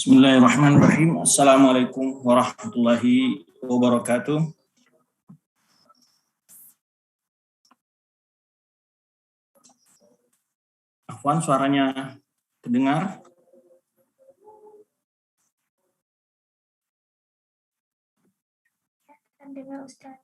Bismillahirrahmanirrahim. Assalamualaikum warahmatullahi wabarakatuh. Afwan, suaranya terdengar? Terdengar, Ustaz.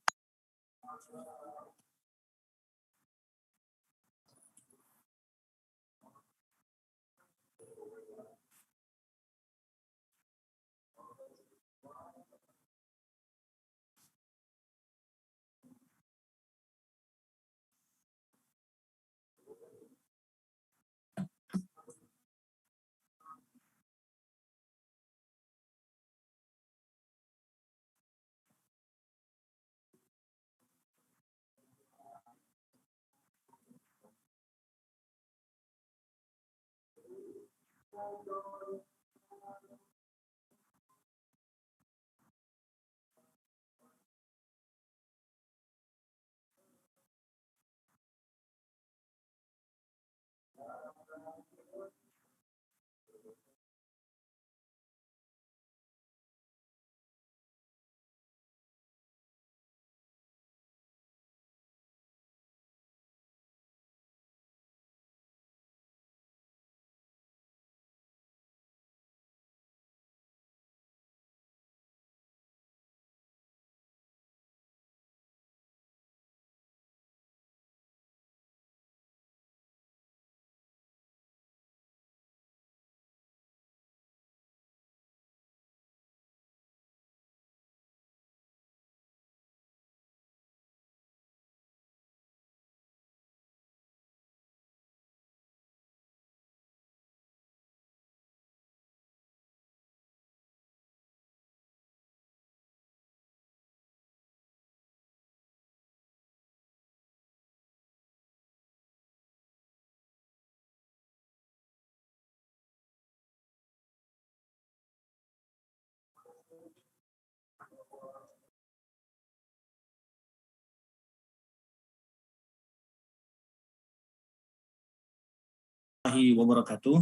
Wabarakatuh.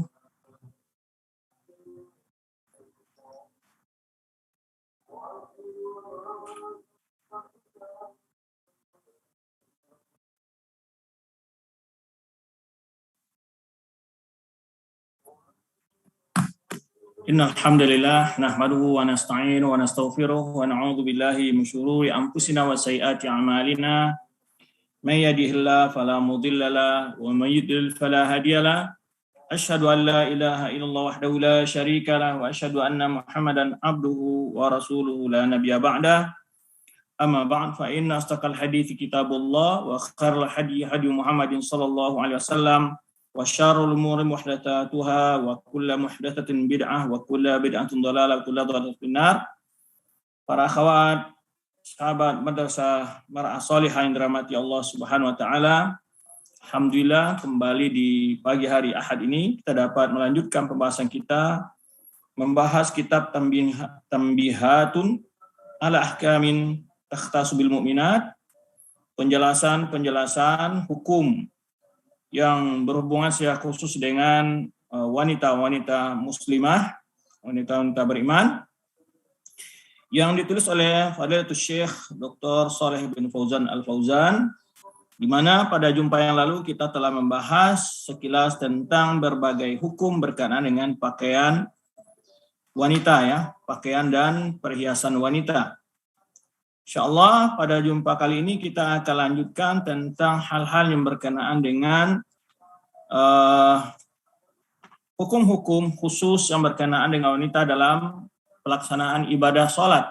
Innal hamdalillah nahmaduhu wa nasta'inu wa nastaghfiruh wa na'udzu billahi min shururi anfusina wa sayyiati a'malina. May yahdihillahu fala mudilla lahu wa may yudlil fala hadiya lahu. Asyhadu an la ilaha illallah wahdahu la syarika lahu wa asyhadu anna Muhammadan abduhu wa rasuluhu la nabiyya ba'dah. Amma ba'd fa inna astaqal hadithi kitabullah wa khairul hadi hadi Muhammadin sallallahu alaihi wasallam wa syarrul umuri muhdatsatuha wa kullu muhdatsatin bid'ah wa kullu bid'atin dhalalah wa kullu dhalalatin finnar. Para akhwat, sahabat madrasah Mar'ah Shalihah yang dirahmati Allah Subhanahu wa taala. Alhamdulillah kembali di pagi hari Ahad ini kita dapat melanjutkan pembahasan kita membahas kitab Tambihatun ala ahkamin takhtasu bil mu'minat, penjelasan hukum yang berhubungan secara khusus dengan wanita-wanita muslimah, wanita-wanita beriman, yang ditulis oleh Fadilatul Syekh Dr. Shalih bin Fauzan Al-Fauzan, di mana pada jumpa yang lalu kita telah membahas sekilas tentang berbagai hukum berkenaan dengan pakaian wanita, ya, pakaian dan perhiasan wanita. Insyaallah pada jumpa kali ini kita akan lanjutkan tentang hal-hal yang berkenaan dengan hukum-hukum khusus yang berkenaan dengan wanita dalam pelaksanaan ibadah sholat.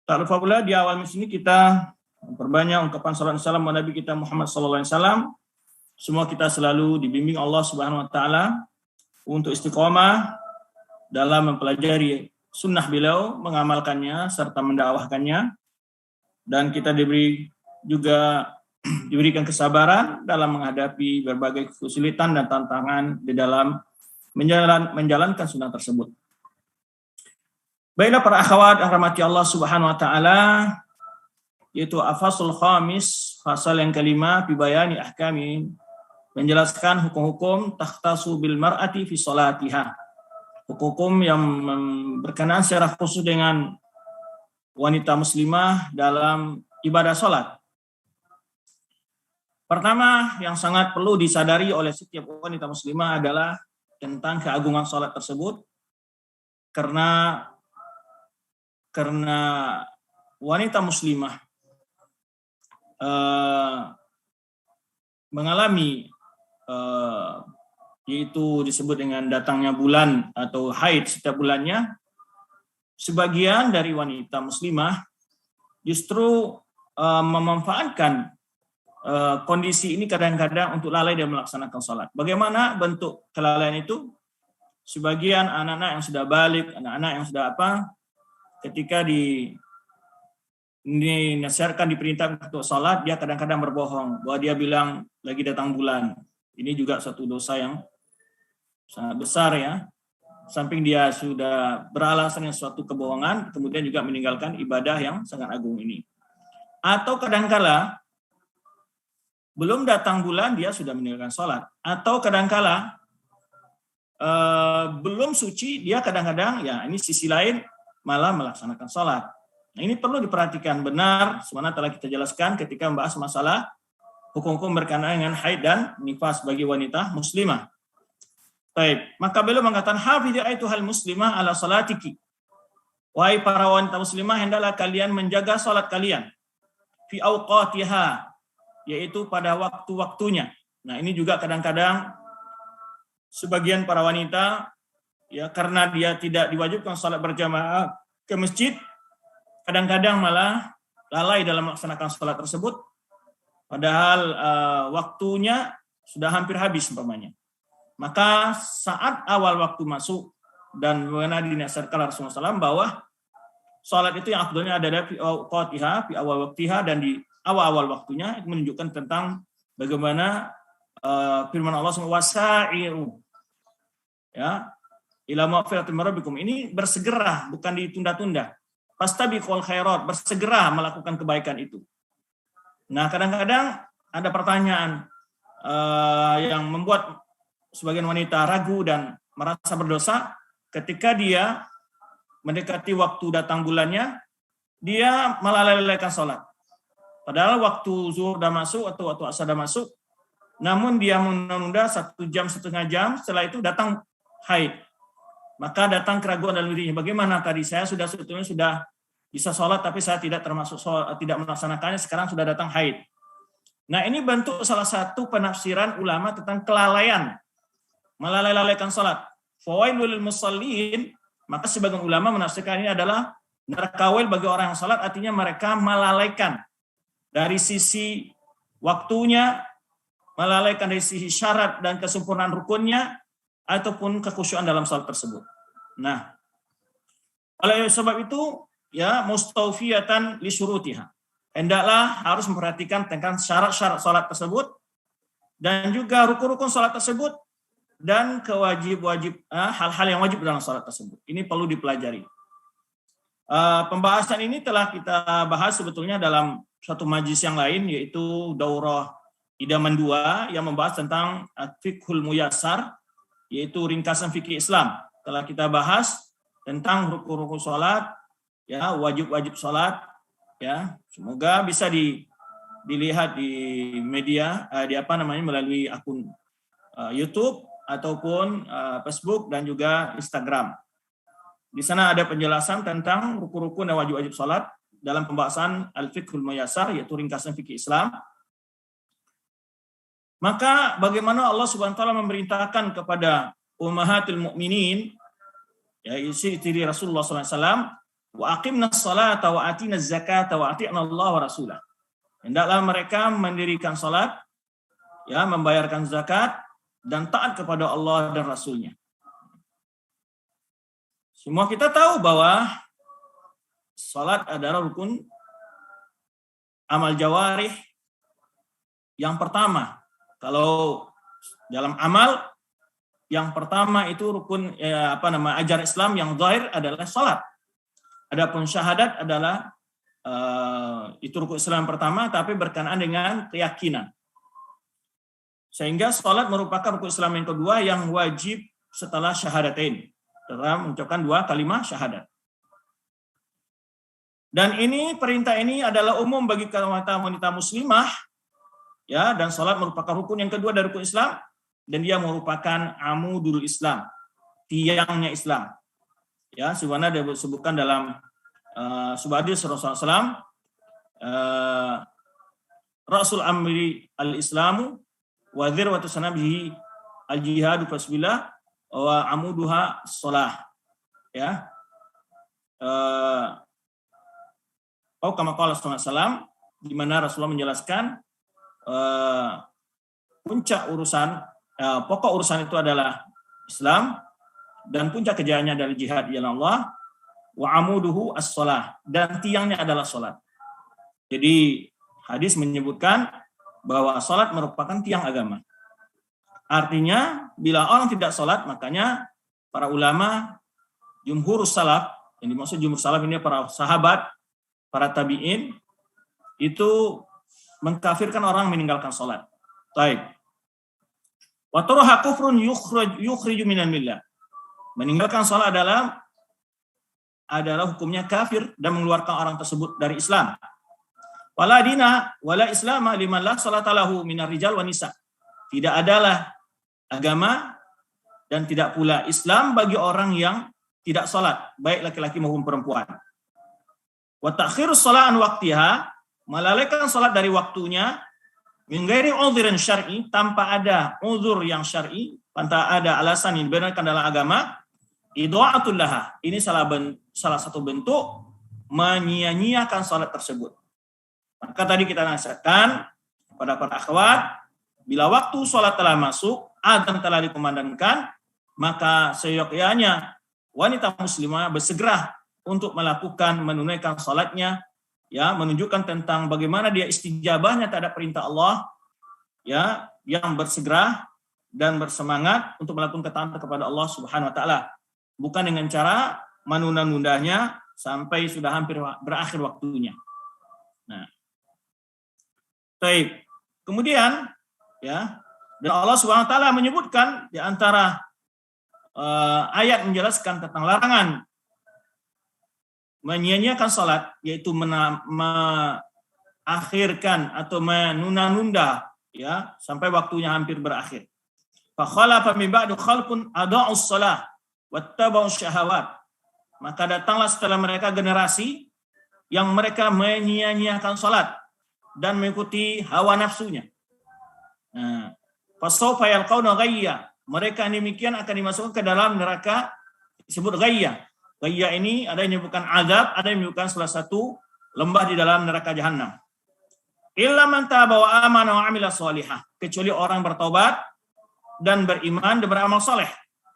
Tak lupa pula di awal sini kita perbanyak ungkapan salawat dan salam kepada Nabi kita Muhammad sallallahu alaihi wasallam. Semua kita selalu dibimbing Allah Subhanahu wa taala untuk istiqomah dalam mempelajari sunnah beliau, mengamalkannya serta mendakwahkannya, dan kita diberikan kesabaran dalam menghadapi berbagai kesulitan dan tantangan di dalam menjalankan sunnah tersebut. Baiklah para akhwat yang rahmati Allah Subhanahu wa taala, yaitu afasul khamis, fasal yang kelima, fi bayani ahkami, menjelaskan hukum-hukum takhtasu bil mar'ati fi salatiha, hukum yang berkenaan secara khusus dengan wanita muslimah dalam ibadah sholat. Pertama, yang sangat perlu disadari oleh setiap wanita muslimah adalah tentang keagungan sholat tersebut, karena wanita muslimah mengalami yaitu disebut dengan datangnya bulan atau haid setiap bulannya. Sebagian dari wanita muslimah justru memanfaatkan kondisi ini kadang-kadang untuk lalai dan melaksanakan sholat. Bagaimana bentuk kelalaian itu? Sebagian anak-anak yang sudah balik, anak-anak yang sudah ketika dinasihatkan, diperintahkan untuk sholat, dia kadang-kadang berbohong bahwa dia bilang lagi datang bulan. Ini juga satu dosa yang sangat besar ya. Samping dia sudah beralasan yang suatu kebohongan, kemudian juga meninggalkan ibadah yang sangat agung ini. Atau kadangkala belum datang bulan dia sudah meninggalkan sholat. Atau kadangkala belum suci dia kadang-kadang ya ini sisi lain malah melaksanakan sholat. Nah, ini perlu diperhatikan benar, sebagaimana telah kita jelaskan ketika membahas masalah hukum-hukum berkenaan dengan haid dan nifas bagi wanita muslimah. Baik, maka beliau mengatakan hafidhi ayyuhal muslimah ala salatiki. Wahai para wanita muslimah, hendaklah kalian menjaga salat kalian fi awqatiha, yaitu pada waktu-waktunya. Nah, ini juga kadang-kadang sebagian para wanita ya karena dia tidak diwajibkan salat berjamaah ke masjid, kadang-kadang malah lalai dalam melaksanakan salat tersebut, padahal waktunya sudah hampir habis umpamanya. Maka saat awal waktu masuk dan bagaimana dinasihatkan Rasulullah SAW bahwa salat itu yang afdalnya ada fi awqatiha, fi awal waktiha, dan di awal-awal waktunya, itu menunjukkan tentang bagaimana firman Allah SWT, wasai'u ya ila maghfiratin min rabbikum, ini bersegera, bukan ditunda-tunda. Fastabiqul khairat, bersegera melakukan kebaikan itu. Nah, kadang-kadang ada pertanyaan yang membuat sebagian wanita ragu dan merasa berdosa ketika dia mendekati waktu datang bulannya, dia melalaikan sholat. Padahal waktu zuhur sudah masuk atau waktu asar sudah masuk, namun dia menunda 1 jam, 1,5 jam, setelah itu datang haid. Maka datang keraguan dalam dirinya, bagaimana tadi saya sebetulnya sudah bisa sholat tapi saya tidak termasuk sholat, tidak melaksanakannya, sekarang sudah datang haid. Nah, ini bentuk salah satu penafsiran ulama tentang kelalaian, melalaikan sholat. Fawailul lil musallin, maka sebagian ulama menafsirkan ini adalah neraka bagi orang yang sholat, artinya mereka melalaikan dari sisi waktunya, melalaikan dari sisi syarat dan kesempurnaan rukunnya, ataupun kekhusyuan dalam sholat tersebut. Nah, oleh sebab itu, ya mustawfiyatan li syurutiha, hendaklah harus memperhatikan tentang syarat-syarat sholat tersebut, dan juga rukun-rukun sholat tersebut, dan hal-hal yang wajib dalam sholat tersebut. Ini perlu dipelajari. Pembahasan ini telah kita bahas sebetulnya dalam satu majlis yang lain, yaitu Daurah Idaman 2 yang membahas tentang Fiqhul Muyassar, yaitu ringkasan fikih Islam. Telah kita bahas tentang rukun-rukun sholat, ya wajib-wajib sholat, ya semoga bisa dilihat di media, melalui akun YouTube ataupun Facebook dan juga Instagram. Di sana ada penjelasan tentang rukun-rukun dan wajib-wajib sholat dalam pembahasan Al-Fiqhul Muyassar, yaitu ringkasan fikih Islam. Maka bagaimana Allah Subhanahu wa taala memerintahkan kepada ummahatul mukminin, ya istri Rasulullah sallallahu alaihi wasallam, wa aqimnas salata wa atinaz zakata wa ati'na Allah wa rasulah. Hendaklah mereka mendirikan salat, ya membayarkan zakat, dan taat kepada Allah dan Rasulnya. Semua kita tahu bahwa salat adalah rukun amal jawarih yang pertama. Kalau dalam amal yang pertama itu rukun ajar Islam yang zahir adalah salat. Adapun syahadat adalah itu rukun Islam pertama, tapi berkenaan dengan keyakinan. Sehingga salat merupakan rukun Islam yang kedua yang wajib setelah syahadatain. dalam mengucapkan 2 kalimat syahadat. Dan perintah ini adalah umum bagi wanita muslimah, ya, dan salat merupakan rukun yang kedua dari rukun Islam, dan dia merupakan amudul Islam, tiangnya Islam. Ya, sebagaimana disebutkan dalam sebuah hadis Rasulullah SAW, Rasul amri al-Islamu wa dzirwatu sanabihi al-jihadu fasbillah wa amuduha shalah. Ya. Kama qala sallallahu alaihi wasallam, di mana Rasulullah menjelaskan puncak urusan, pokok urusan itu adalah Islam, dan puncak kejayaannya adalah jihad di jalan Allah, wa amuduhu as-shalah, dan tiangnya adalah salat. Jadi hadis menyebutkan bahwa salat merupakan tiang agama. Artinya bila orang tidak salat, makanya para ulama jumhurus salaf, yang dimaksud jumhur salaf ini para sahabat, para tabi'in, itu mengkafirkan orang meninggalkan salat. Baik. Wa taraha kufrun yukhriju minal millah. Meninggalkan salat adalah hukumnya kafir dan mengeluarkan orang tersebut dari Islam. Wala dina wala islama liman la salata lahu minar rijal wa nisa. Tidak adalah agama dan tidak pula Islam bagi orang yang tidak salat, baik laki-laki maupun perempuan. Wa ta'khirus shalah an waqtiha, melalaikan salat dari waktunya, min ghairi udhrin syar'i, tanpa ada uzur yang syar'i, tanpa ada alasan yang dibenarkan dalam agama, idha'atul laha. Ini salah satu bentuk menyia-nyiakan salat tersebut. Maka tadi kita nasihatkan kepada para akhwat, bila waktu salat telah masuk, adzan telah dikumandangkan, maka seyogyanya wanita muslimah bersegera untuk menunaikan salatnya, ya, menunjukkan tentang bagaimana dia istijabahnya terhadap perintah Allah, ya, yang bersegera dan bersemangat untuk melakukan ketaatan kepada Allah Subhanahu wa taala, bukan dengan cara menunda-nundanya sampai sudah hampir berakhir waktunya. Nah, baik. Kemudian, ya, dan Allah Subhanahu wa taala menyebutkan di antara ayat menjelaskan tentang larangan menyia-nyiakan salat, yaitu mengakhirkan atau menunda-nunda, ya, sampai waktunya hampir berakhir. Fa khalafa min ba'du khalqun adaa'us shalah wattaba'us syahawat. Maka datanglah setelah mereka generasi yang mereka menyia-nyiakan salat dan mengikuti hawa nafsunya. Nah, fasawfa yalqawna ghayya. Mereka demikian akan dimasukkan ke dalam neraka disebut ghayya. Ghayya ini ada yang menyebutkan azab, ada yang menyebutkan salah satu lembah di dalam neraka jahanam. Illa man taba wa amana wa amila shalihah, kecuali orang bertobat dan beriman dan beramal saleh.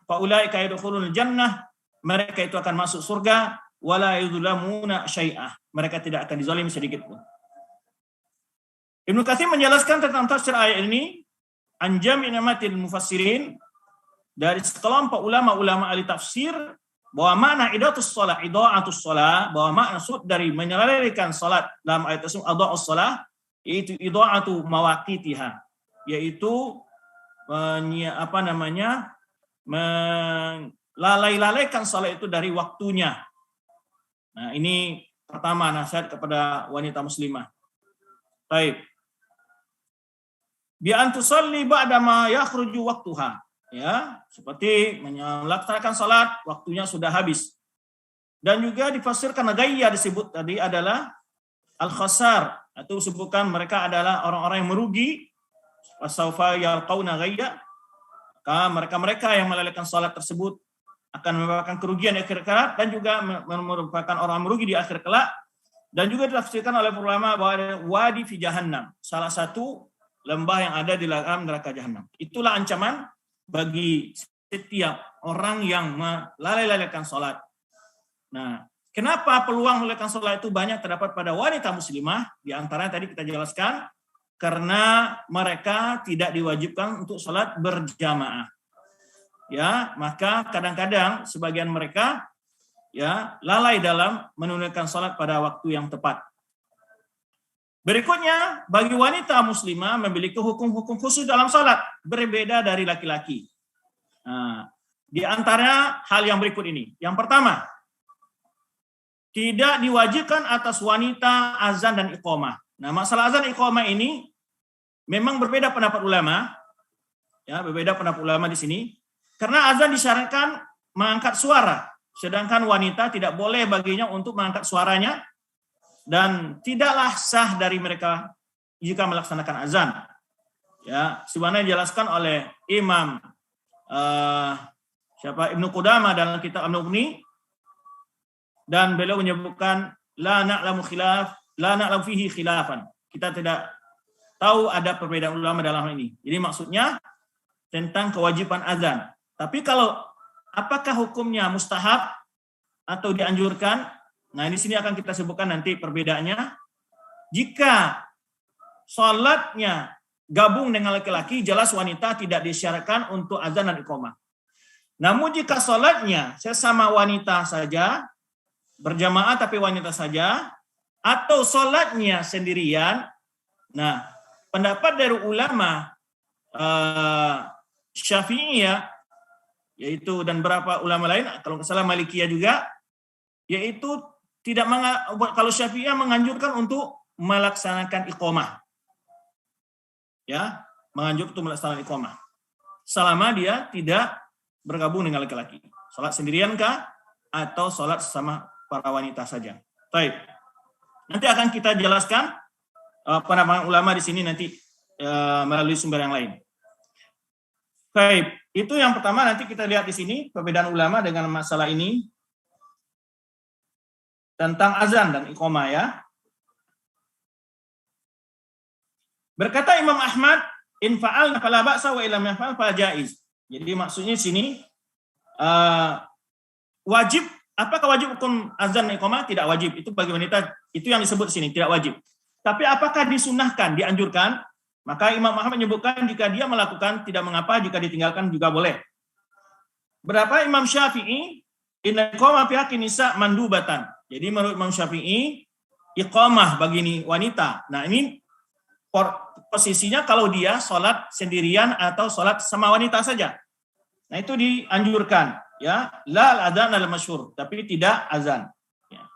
Fa ulaika yadkhulul jannah, mereka itu akan masuk surga, wala yuzlamuna syai'ah, mereka tidak akan dizalim sedikit pun. Ibnu Katsir menjelaskan tentang tafsir ayat ini, anjam inamatil mufassirin, dari sekelompok ulama-ulama ahli tafsir, bahwa makna idaatus shalah, bahwa maksud dari menyelesaikan salat dalam ayat tersebut idaatus shalah, yaitu idaatu mawaqitiha, yaitu melalaikan salat itu dari waktunya. Nah, ini pertama nasihat kepada wanita muslimah. Baik. Bi an tusalli ba'da ma yakhruju waqtuha. Ya, seperti melaksanakan salat waktunya sudah habis. Dan juga difasirkan ghayya disebut tadi adalah al-khasar, atau disebutkan mereka adalah orang-orang yang merugi. Wasaufa yalqauna ghayya. Mereka yang melalaikan salat tersebut akan merupakan kerugian di akhir kelak, dan juga merupakan orang merugi di akhir kelak. Dan juga ditafsirkan oleh ulama bahwa ada wadi fi jahannam, salah satu lembah yang ada di dalam neraka jahanam. Itulah ancaman bagi setiap orang yang melalaikan salat. Nah, kenapa peluang melalaikan salat itu banyak terdapat pada wanita muslimah? Di antaranya tadi kita jelaskan, karena mereka tidak diwajibkan untuk salat berjamaah. Ya, maka kadang-kadang sebagian mereka, ya, lalai dalam menunaikan salat pada waktu yang tepat. Berikutnya, bagi wanita muslimah memiliki hukum-hukum khusus dalam salat, berbeda dari laki-laki. Nah, Di antaranya hal yang berikut ini. Yang pertama, tidak diwajibkan atas wanita azan dan iqamah. Nah, masalah azan iqamah ini memang berbeda pendapat ulama. Ya, berbeda pendapat ulama di sini. Karena azan disyaratkan mengangkat suara, sedangkan wanita tidak boleh baginya untuk mengangkat suaranya dan tidaklah sah dari mereka jika melaksanakan azan. Ya, sebagaimana dijelaskan oleh Imam Ibnu Qudamah dalam kitab An-Nughni, dan beliau menyebutkan la na'lamu fihi khilafan. Kita tidak tahu ada perbedaan ulama dalam hal ini. Jadi maksudnya tentang kewajiban azan. Tapi kalau apakah hukumnya mustahab atau dianjurkan? Nah, di sini akan kita sebutkan nanti perbedaannya. Jika salatnya gabung dengan laki-laki, jelas wanita tidak disyaratkan untuk azan dan iqamah. Namun jika salatnya sesama wanita saja, berjamaah tapi wanita saja, atau salatnya sendirian, nah pendapat dari ulama Syafi'iyah, yaitu dan beberapa ulama lain, kalau nggak salah Malikiyah juga, yaitu tidak kalau Syafi'iyah menganjurkan untuk melaksanakan iqamah. Ya, menganjurkan untuk melaksanakan iqamah. Selama dia tidak bergabung dengan laki-laki. Salat sendirian kah atau salat sama para wanita saja. Baik. Nanti akan kita jelaskan pendapat ulama di sini nanti melalui sumber yang lain. Baik, itu yang pertama. Nanti kita lihat di sini perbedaan ulama dengan masalah ini tentang azan dan iqamah ya. Berkata Imam Ahmad, in fa'alna fala ba'sa wa illam yaf'al fa jaiz. Jadi maksudnya sini wajib, apakah wajib hukum azan dan iqamah? Tidak wajib. Itu bagi wanita, itu yang disebut sini tidak wajib. Tapi apakah disunahkan, dianjurkan? Maka Imam Ahmad menyebutkan jika dia melakukan tidak mengapa, jika ditinggalkan juga boleh. Berapa Imam Syafi'i, inna iqamah fi haqqin nisa mandubatan. Jadi menurut Imam Syafi'i, iqamah bagi wanita. Nah, ini posisinya kalau dia sholat sendirian atau sholat sama wanita saja. Nah, itu dianjurkan. Ya, la adzan al masyhur, tapi tidak azan. Ya.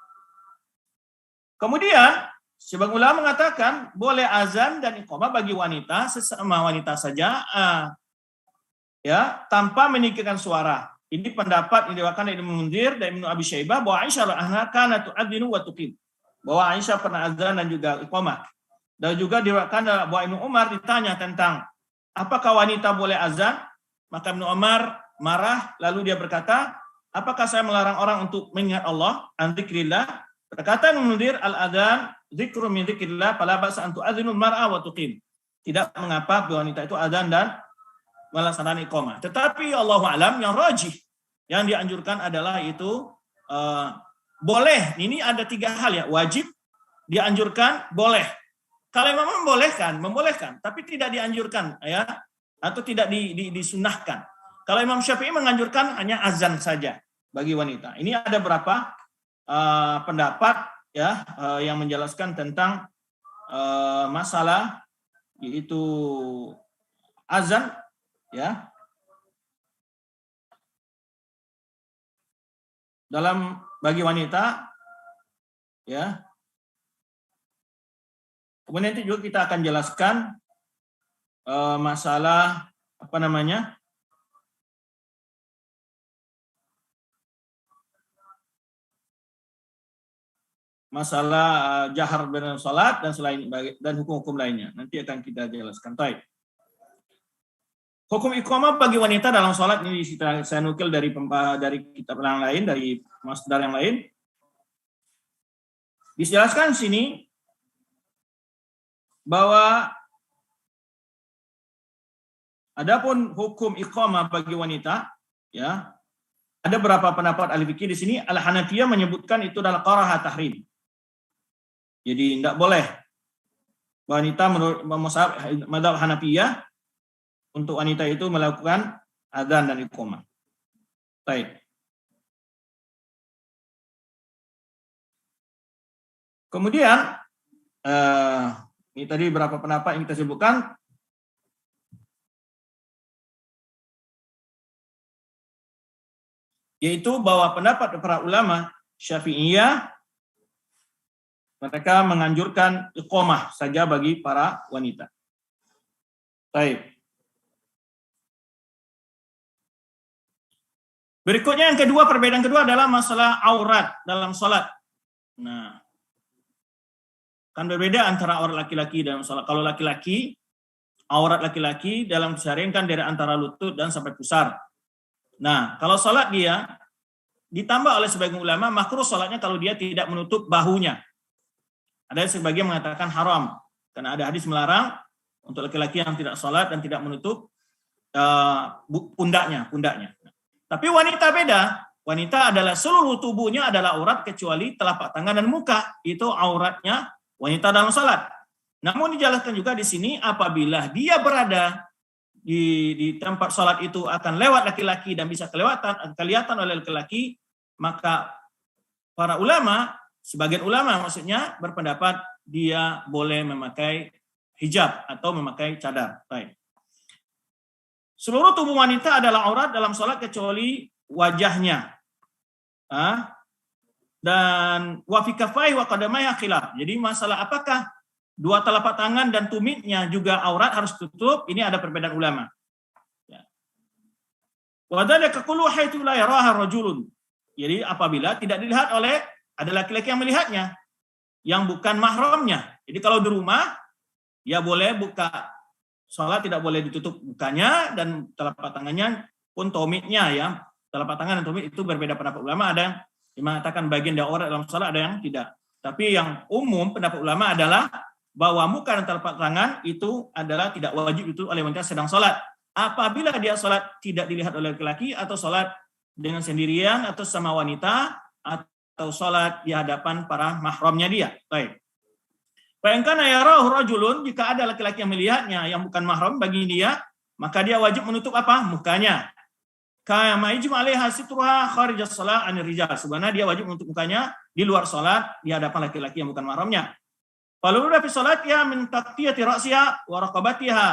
Kemudian sebagian ulama mengatakan boleh azan dan iqamah bagi wanita sesama wanita saja, ya, tanpa meninggikan suara. Ini pendapat yang diriwayatkan dari Ibnu Munzir dan Ibnu Abi Syaibah bahwa Aisyah radhiyallahu anha tu'adzinu wa tuqim. Bahwa Aisyah pernah azan dan juga iqamah. Dan juga diriwayatkan bahwa Ibnu Umar ditanya tentang apakah wanita boleh azan, maka Ibnu Umar marah, lalu dia berkata, apakah saya melarang orang untuk mengingat Allah, an dzikrillah? Berkata Ibnu Munzir, al-adzan dzikru min dzikrillah fala ba'sa an tu'adzinul mar'a wa tuqim. Tidak mengapa wanita itu azan dan melaksanakan iqamah. Tetapi Allahu a'lam, yang rajih, yang dianjurkan adalah itu boleh. Ini ada 3 hal ya, wajib, dianjurkan, boleh. Kalau memang membolehkan, tapi tidak dianjurkan ya, atau tidak disunahkan. Kalau Imam Syafi'i menganjurkan hanya azan saja bagi wanita. Ini ada berapa pendapat ya yang menjelaskan tentang masalah yaitu azan ya dalam bagi wanita ya. Kemudian nanti juga kita akan jelaskan masalah apa namanya masalah jahar dengan salat dan selain dan hukum-hukum lainnya. Nanti akan kita jelaskan. Baik. Hukum iqamah bagi wanita dalam salat ini saya nukil dari kitab yang lain, dari masdar yang lain. Dijelaskan sini bahwa adapun hukum iqamah bagi wanita, ya, ada beberapa pendapat ahli fikih di sini. Al-Hanafiyah menyebutkan itu adalah karaha tahrim. Jadi tidak boleh wanita menurut mazhab Hanafiyah untuk wanita itu melakukan adzan dan iqamah. Baik. Kemudian ini tadi beberapa pendapat yang kita sebutkan. yaitu bahwa pendapat para ulama Syafi'iyah mereka menganjurkan iqamah saja bagi para wanita. Baik. Berikutnya yang kedua, perbedaan kedua adalah masalah aurat dalam salat. Nah, kan berbeda antara aurat laki-laki dalam salat. Kalau laki-laki, aurat laki-laki dalam keseharian kan dari antara lutut dan sampai pusar. Nah, kalau salat dia ditambah oleh sebagian ulama makruh salatnya kalau dia tidak menutup bahunya. Ada sebagian mengatakan haram karena ada hadis melarang untuk laki-laki yang tidak salat dan tidak menutup pundaknya. Tapi wanita beda. Wanita adalah seluruh tubuhnya adalah aurat kecuali telapak tangan dan muka. Itu auratnya wanita dalam salat. Namun dijelaskan juga di sini apabila dia berada di tempat salat itu akan lewat laki-laki dan bisa kelihatan oleh laki-laki, maka para ulama, sebagian ulama maksudnya berpendapat dia boleh memakai hijab atau memakai cadar. Baik. Seluruh tubuh wanita adalah aurat dalam salat kecuali wajahnya. Dan wa fi kaffai wa qadamaiha khilaf. Jadi masalah apakah dua telapak tangan dan tumitnya juga aurat harus tutup, ini ada perbedaan ulama. Wa dzalika kullu haythu la yaraha rajulun. Jadi apabila tidak dilihat oleh ada laki-laki yang melihatnya yang bukan mahramnya. Jadi kalau di rumah dia boleh buka salat, tidak boleh ditutup mukanya dan telapak tangannya pun tumitnya ya. Telapak tangan dan tumit itu berbeda pendapat ulama, ada yang mengatakan bagian dari aurat dalam salat, ada yang tidak. Tapi yang umum pendapat ulama adalah bahwa muka dan telapak tangan itu adalah tidak wajib itu oleh wanita sedang salat. Apabila dia salat tidak dilihat oleh laki-laki atau salat dengan sendirian atau sama wanita atau salat di hadapan para mahramnya dia. Baik. Fa in kana yarahu rajulun, jika ada laki-laki yang melihatnya yang bukan mahram bagi dia, maka dia wajib menutup apa? Mukanya. Kama ijma alaiha sitruha kharijas shalah anir rijal. Sebenarnya dia wajib menutup mukanya di luar salat di hadapan laki-laki yang bukan mahramnya. Kalau udah fi salatiha min taqtiyati ra'siha wa raqabatiha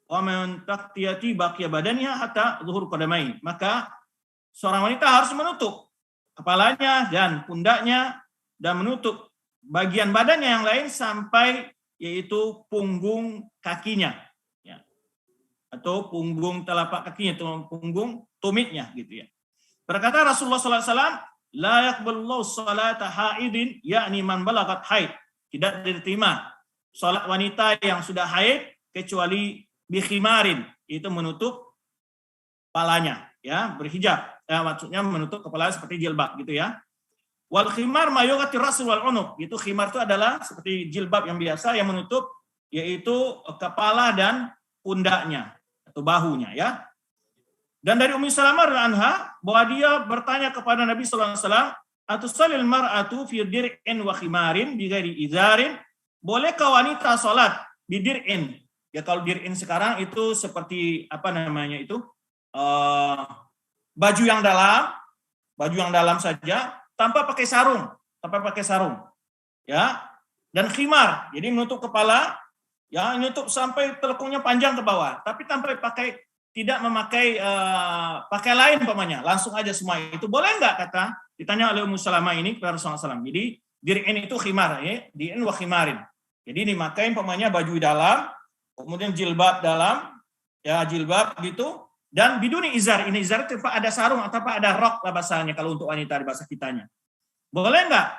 wa min taqtiyati baqiya badaniha hatta zuhur qadamain. Maka seorang wanita harus menutup kepalanya dan pundaknya dan menutup bagian badannya yang lain sampai yaitu punggung kakinya ya. Atau punggung telapak kakinya atau punggung tumitnya gitu ya. Berkata Rasulullah sallallahu alaihi wasallam, la yaqbalullahu salata haidin yakni man balagat haid. Tidak diterima salat wanita yang sudah haid kecuali bikhimarin, itu menutup kepalanya ya, berhijab. Maksudnya menutup kepala seperti jilbab gitu ya. Wal khimar ma yughati ra's wal unuq. Itu khimar itu adalah seperti jilbab yang biasa yang menutup yaitu kepala dan pundaknya atau bahunya ya. Dan dari Ummu Salamah radhiyallahu anha bahwa dia bertanya kepada Nabi sallallahu alaihi wasallam, "Atusalil mar'atu fi dir'in wa khimarin bi ghairi izarin?" Bolehkah wanita salat bi dir'in? Ya kalau dir'in sekarang itu seperti apa namanya itu? Baju yang dalam saja tanpa pakai sarung, ya, dan khimar, jadi menutup kepala, ya, menutup sampai telekungnya panjang ke bawah, tapi tanpa tidak memakai pakai lain umpamanya, langsung aja semua itu boleh nggak? Kata ditanya oleh Ummu Salamah ini kepada Rasulullah SAW. Jadi dir'in itu khimar, ya, dir'in wa khimarin. Jadi dimakai umpamanya baju dalam, kemudian jilbab dalam, ya jilbab gitu. Dan biduni izar, ini izar tanpa ada sarung atau tanpa ada rok lah bahasanya kalau untuk wanita di bahasa kitanya. Boleh enggak?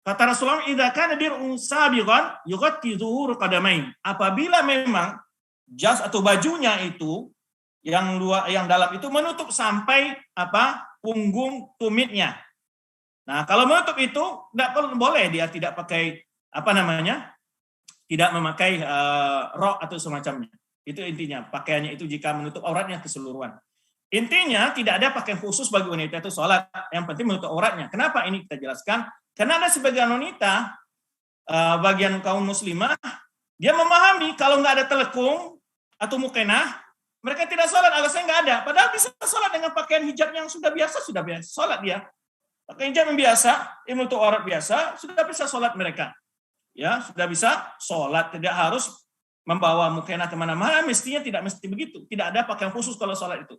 Kata Rasulullah, idza kana dir'un sabiqan yughatti zuhur qadamain. Apabila memang jas atau bajunya itu yang dalam itu menutup sampai apa? Punggung tumitnya. Nah, kalau menutup itu enggak boleh dia tidak pakai apa namanya? Tidak memakai rok atau semacamnya. Itu intinya, pakaiannya itu jika menutup auratnya keseluruhan. Intinya tidak ada pakaian khusus bagi wanita itu sholat, yang penting menutup auratnya. Kenapa ini kita jelaskan? Karena ada sebagian wanita, bagian kaum muslimah, dia memahami kalau nggak ada telekung atau mukenah, mereka tidak sholat, alasannya nggak ada. Padahal bisa sholat dengan pakaian hijab yang sudah biasa sholat dia. Pakai hijab yang biasa, yang menutup aurat biasa, sudah bisa sholat mereka. Ya, sudah bisa sholat, tidak harus membawa mukena kemana-mana, mestinya tidak mesti begitu. Tidak ada pakaian khusus kalau sholat itu.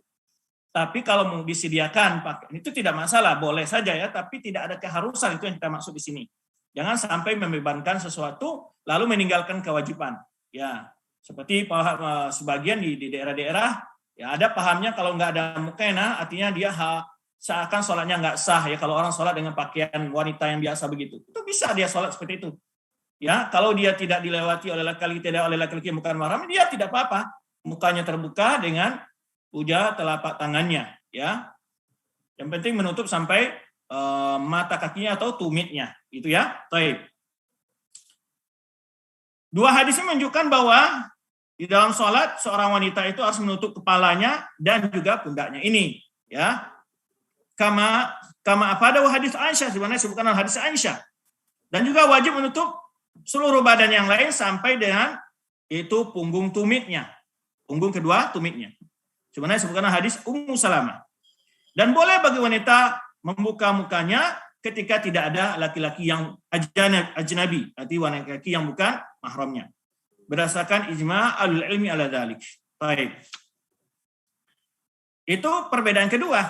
Tapi kalau mau disediakan pakaian itu tidak masalah, boleh saja ya, tapi tidak ada keharusan, itu yang kita maksud di sini. Jangan sampai membebankan sesuatu lalu meninggalkan kewajiban. Ya, seperti sebagian di daerah-daerah ya ada pahamnya kalau nggak ada mukena artinya dia seakan sholatnya nggak sah ya kalau orang sholat dengan pakaian wanita yang biasa begitu. Itu bisa dia sholat seperti itu. Ya, kalau dia tidak dilewati oleh laki-laki yang bukan mahram, dia tidak apa-apa. Mukanya terbuka dengan puja telapak tangannya, ya. Yang penting menutup sampai mata kakinya atau tumitnya, itu ya. Baik. Dua hadis ini menunjukkan bahwa di dalam sholat seorang wanita itu harus menutup kepalanya dan juga pundaknya ini, ya. Kama pada hadis Aisyah, sebenarnya disebutkan dalam hadis Aisyah. Dan juga wajib menutup seluruh badan yang lain sampai dengan itu punggung tumitnya, punggung kedua tumitnya. Sebenarnya disebutkan hadis Ummu Salamah. Dan boleh bagi wanita membuka mukanya ketika tidak ada laki-laki yang ajnabi, artinya laki-laki yang bukan mahramnya. Berdasarkan ijma' alul ilmi ala dzalik. Baik. Itu perbedaan kedua.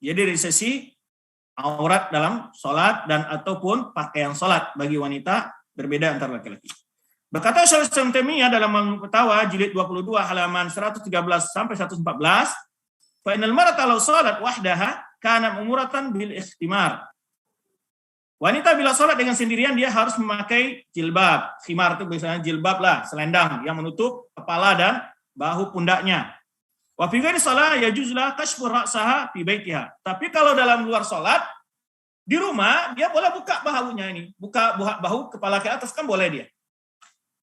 Jadi dari sisi aurat dalam sholat dan ataupun pakaian sholat bagi wanita berbeda antara laki-laki. Berkata Syaikhul Islam Taimiyah dalam Majmu' Fatawa jilid 22 halaman 113 sampai 114, fa innal mar'ata law shalat wahdaha kana umuratan bil ikhtimar. Wanita bila sholat dengan sendirian dia harus memakai jilbab. Khimar itu biasanya jilbab lah, selendang yang menutup kepala dan bahu pundaknya. Wa fi ghairi shalah yajuz la kashfu ra'saha fi baitiha. Tapi kalau dalam luar sholat di rumah dia boleh buka bahunya ini, buka bahu kepala ke atas kan boleh dia.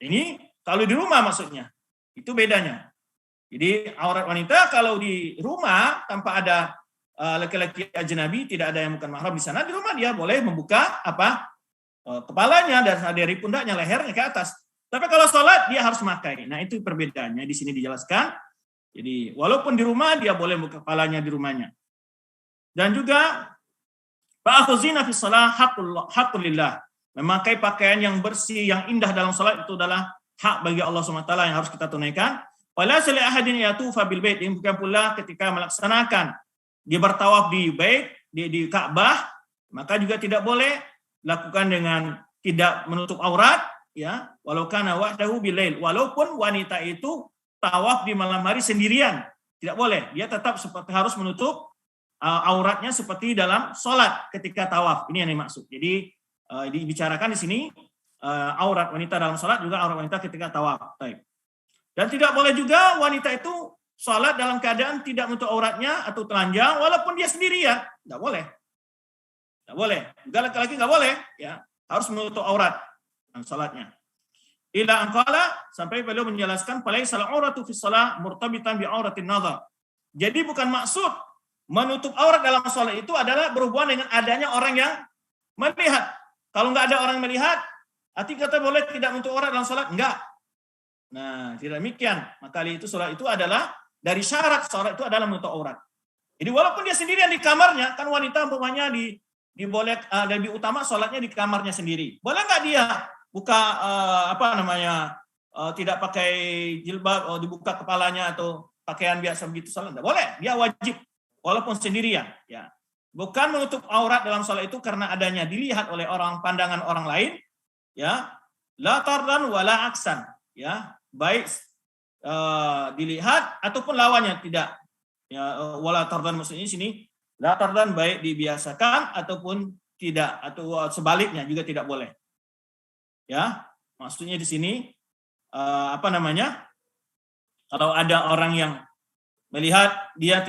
Ini kalau di rumah maksudnya, itu bedanya. Jadi aurat wanita kalau di rumah tanpa ada laki-laki ajnabi, tidak ada yang bukan mahram di sana, di rumah dia boleh membuka kepalanya dan dari pundaknya, lehernya ke atas. Tapi kalau sholat dia harus memakai. Nah itu perbedaannya di sini dijelaskan. Jadi walaupun di rumah dia boleh membuka kepalanya di rumahnya. Dan juga fa'khuzina fi shalah haqqul lillah. Memakai pakaian yang bersih, yang indah dalam salat itu adalah hak bagi Allah SWT yang harus kita tunaikan. Wala sali ahadin yatufa bil bait, bukan pula ketika melaksanakan dia bertawaf di bait, di Ka'bah, maka juga tidak boleh lakukan dengan tidak menutup aurat, ya, walau kana wahdahu bil lail, walaupun wanita itu tawaf di malam hari sendirian, tidak boleh. Dia tetap harus menutup auratnya seperti dalam salat ketika tawaf. Ini yang dimaksud. Jadi dibicarakan di sini aurat wanita dalam salat juga aurat wanita ketika tawaf. Dan tidak boleh juga wanita itu salat dalam keadaan tidak menutup auratnya atau telanjang walaupun dia sendirian. Tidak boleh. Tidak boleh. Juga laki-laki nggak boleh, ya. Harus menutup aurat dalam salatnya. Ila anqala, sampai beliau menjelaskan falaisal auratu fi shalah murtabitan bi auratin nazar. Jadi bukan maksud menutup aurat dalam salat itu adalah berhubungan dengan adanya orang yang melihat. Kalau nggak ada orang melihat, arti kata boleh tidak menutup aurat dalam sholat? Enggak. Nah, tidak demikian. Maka itu sholat itu adalah, dari syarat sholat itu adalah menutup aurat. Jadi walaupun dia sendirian di kamarnya, kan wanita umpamanya diboleh lebih utama sholatnya di kamarnya sendiri. Boleh nggak dia buka tidak pakai jilbab, dibuka kepalanya atau pakaian biasa begitu sholat? Nggak boleh. Dia wajib walaupun sendirian. Ya. Bukan menutup aurat dalam sholat itu karena adanya dilihat oleh pandangan orang lain, ya, la tardan wala aksan, ya, baik dilihat ataupun lawannya tidak, ya, wala tardan maksudnya sini, la tardan baik dibiasakan ataupun tidak, atau sebaliknya juga tidak boleh, ya, maksudnya di sini kalau ada orang yang melihat dia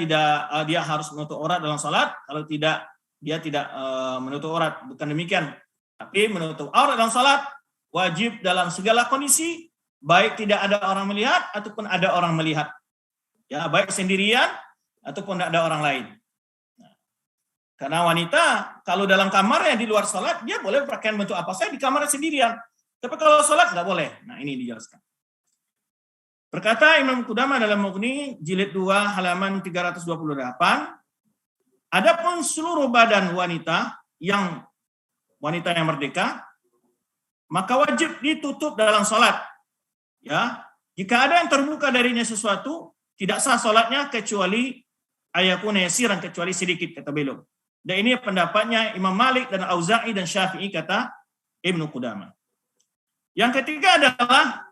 harus menutup aurat dalam salat, kalau tidak dia tidak menutup aurat, bukan demikian. Tapi menutup aurat dalam salat wajib dalam segala kondisi, baik tidak ada orang melihat ataupun ada orang melihat. Ya, baik sendirian ataupun tidak ada orang lain. Nah, karena wanita kalau dalam kamarnya di luar salat dia boleh pakaian bentuk apa saja di kamarnya sendirian. Tapi kalau salat nggak boleh. Nah, ini dijelaskan. Berkata Imam Qudamah dalam Mughni jilid 2 halaman 328, adapun seluruh badan wanita yang merdeka, maka wajib ditutup dalam salat. Ya, jika ada yang terbuka darinya sesuatu, tidak sah salatnya kecuali ayakuna yasiran, kecuali sedikit, kata beliau. Dan ini pendapatnya Imam Malik dan Auza'i dan Syafi'i, kata Ibnu Qudamah. Yang ketiga adalah,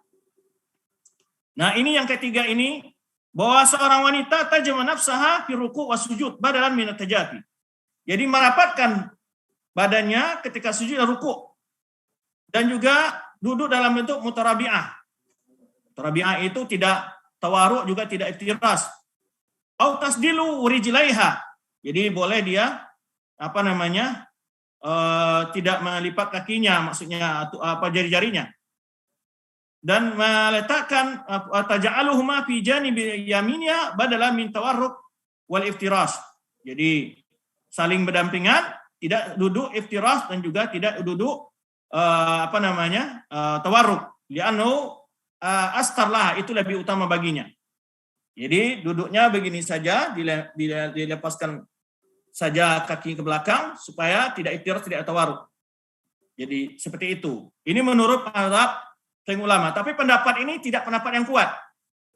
nah ini yang ketiga ini, bahwa seorang wanita tajama nafsaha fi ruku' wa sujud badalan min at-tajafi. Jadi merapatkan badannya ketika sujud dan ruku', dan juga duduk dalam bentuk mutarabi'ah. Mutarabi'ah itu tidak tawaruk, juga tidak iftiras. Au tasdilu rijlaiha. Jadi boleh dia tidak melipat kakinya, maksudnya jari-jarinya. Dan meletakkan taja'aluhuma fi janibi yaminya badalan min tawarruk wal iftiras. Jadi saling berdampingan, tidak duduk iftiras dan juga tidak duduk tawarruk. Li'annahu astarlah, itu lebih utama baginya. Jadi duduknya begini saja, dilepaskan saja kaki ke belakang supaya tidak iftiras, tidak tawarruk. Jadi seperti itu. Ini menurut mazhab ulama. Tapi pendapat ini tidak pendapat yang kuat,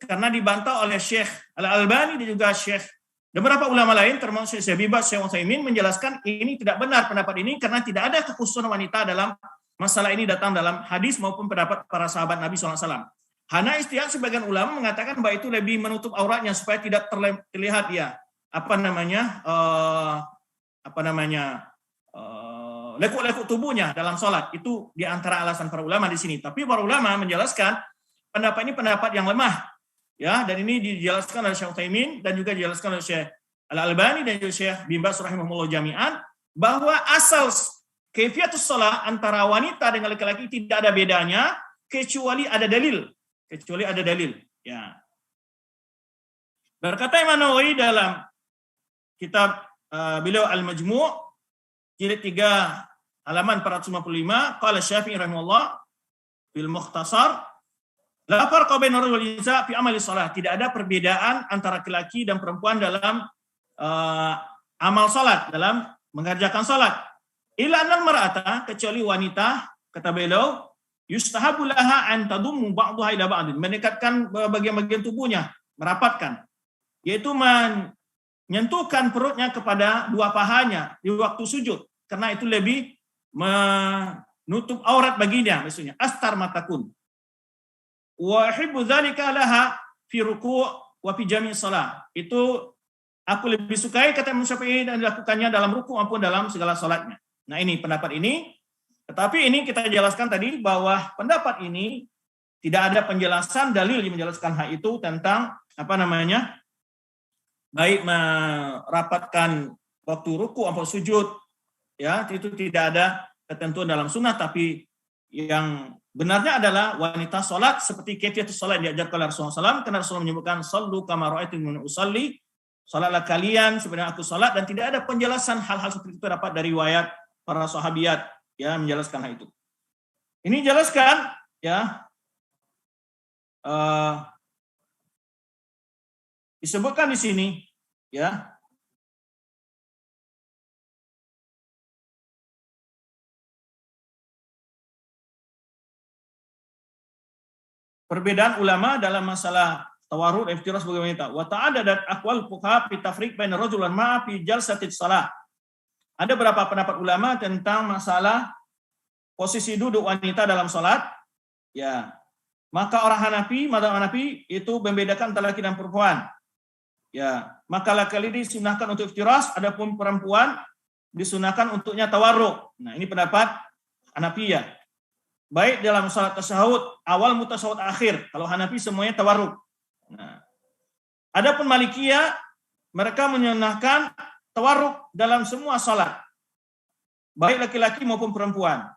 karena dibantah oleh Syekh Al-Albani dan juga Syekh dan beberapa ulama lain, termasuk Syekh Bin Baz, Syekh Utsaimin, menjelaskan ini tidak benar pendapat ini, karena tidak ada kekhususan wanita dalam masalah ini datang dalam hadis maupun pendapat para sahabat Nabi SAW. Hanya istihad sebagian ulama mengatakan bahwa itu lebih menutup auratnya supaya tidak terlihat dia lekuk-lekuk tubuhnya dalam sholat. Itu di antara alasan para ulama di sini. Tapi para ulama menjelaskan pendapat ini pendapat yang lemah, ya, dan ini dijelaskan oleh Syekh Utsaimin dan juga dijelaskan oleh Syekh Al-Albani dan juga Syekh Bin Baz rahimahullah jami'an, bahwa asal kaifiatus shalah antara wanita dengan laki-laki tidak ada bedanya kecuali ada dalil. Ya. Berkata Imam Nawawi dalam kitab beliau Al-Majmu' jilid 3 halaman 455, qala Syafi'i rahimahullah fil Mukhtasar, la farqa baina ar-rajuli wal nisa fi amali shalah. Tidak ada perbedaan antara laki-laki dan perempuan dalam amal salat, dalam mengerjakan salat. Illa annal mar'ata, kecuali wanita, kata beliau, yustahabu laha an tadummu ba'daha ila ba'din, mendekatkan bagian-bagian tubuhnya, merapatkan, yaitu menyentuhkan perutnya kepada dua pahanya di waktu sujud, karena itu lebih menutup aurat baginya, maksudnya astar matakun. Wa uhibbu dzalika laha fi ruku' wa fi jami' shalah. Itu aku lebih sukai, kata Imam Syafi'i, dan dilakukannya dalam ruku' maupun dalam segala salatnya. Nah, ini pendapat ini. Tetapi ini kita jelaskan tadi bahwa pendapat ini tidak ada penjelasan dalil yang menjelaskan hal itu tentang baik merapatkan waktu ruku atau sujud, ya, itu tidak ada ketentuan dalam sunnah. Tapi yang benarnya adalah wanita sholat seperti kaifiatus sholat diajarkan oleh Rasulullah SAW, karena Rasulullah menyebutkan sallu kama ra'aitumuni usalli, sholatlah kalian sebenarnya aku sholat, dan tidak ada penjelasan hal-hal seperti itu dapat dari riwayat para sahabiat, ya, menjelaskan hal itu. Ini jelaskan, ya, disebutkan di sini, ya, perbedaan ulama dalam masalah tawarrud iftiras sebagai wanita. Wa ta'addadat aqwal fuqaha fi tafriq baina rajul wa mar'ah fi jalsatis shalah. Ada beberapa pendapat ulama tentang masalah posisi duduk wanita dalam salat, ya. Maka orang Hanafi, mazhab Hanafi itu membedakan antara laki dan perempuan. Ya, maka laki-laki disunahkan untuk iftiras, adapun perempuan disunahkan untuknya tawarruk. Nah, ini pendapat Hanafiyah. Baik dalam salat tasyahud awal maupun tasyahud akhir. Kalau Hanafi semuanya tawarruk. Nah, adapun Malikiyah, mereka menyunahkan tawarruk dalam semua salat, baik laki-laki maupun perempuan.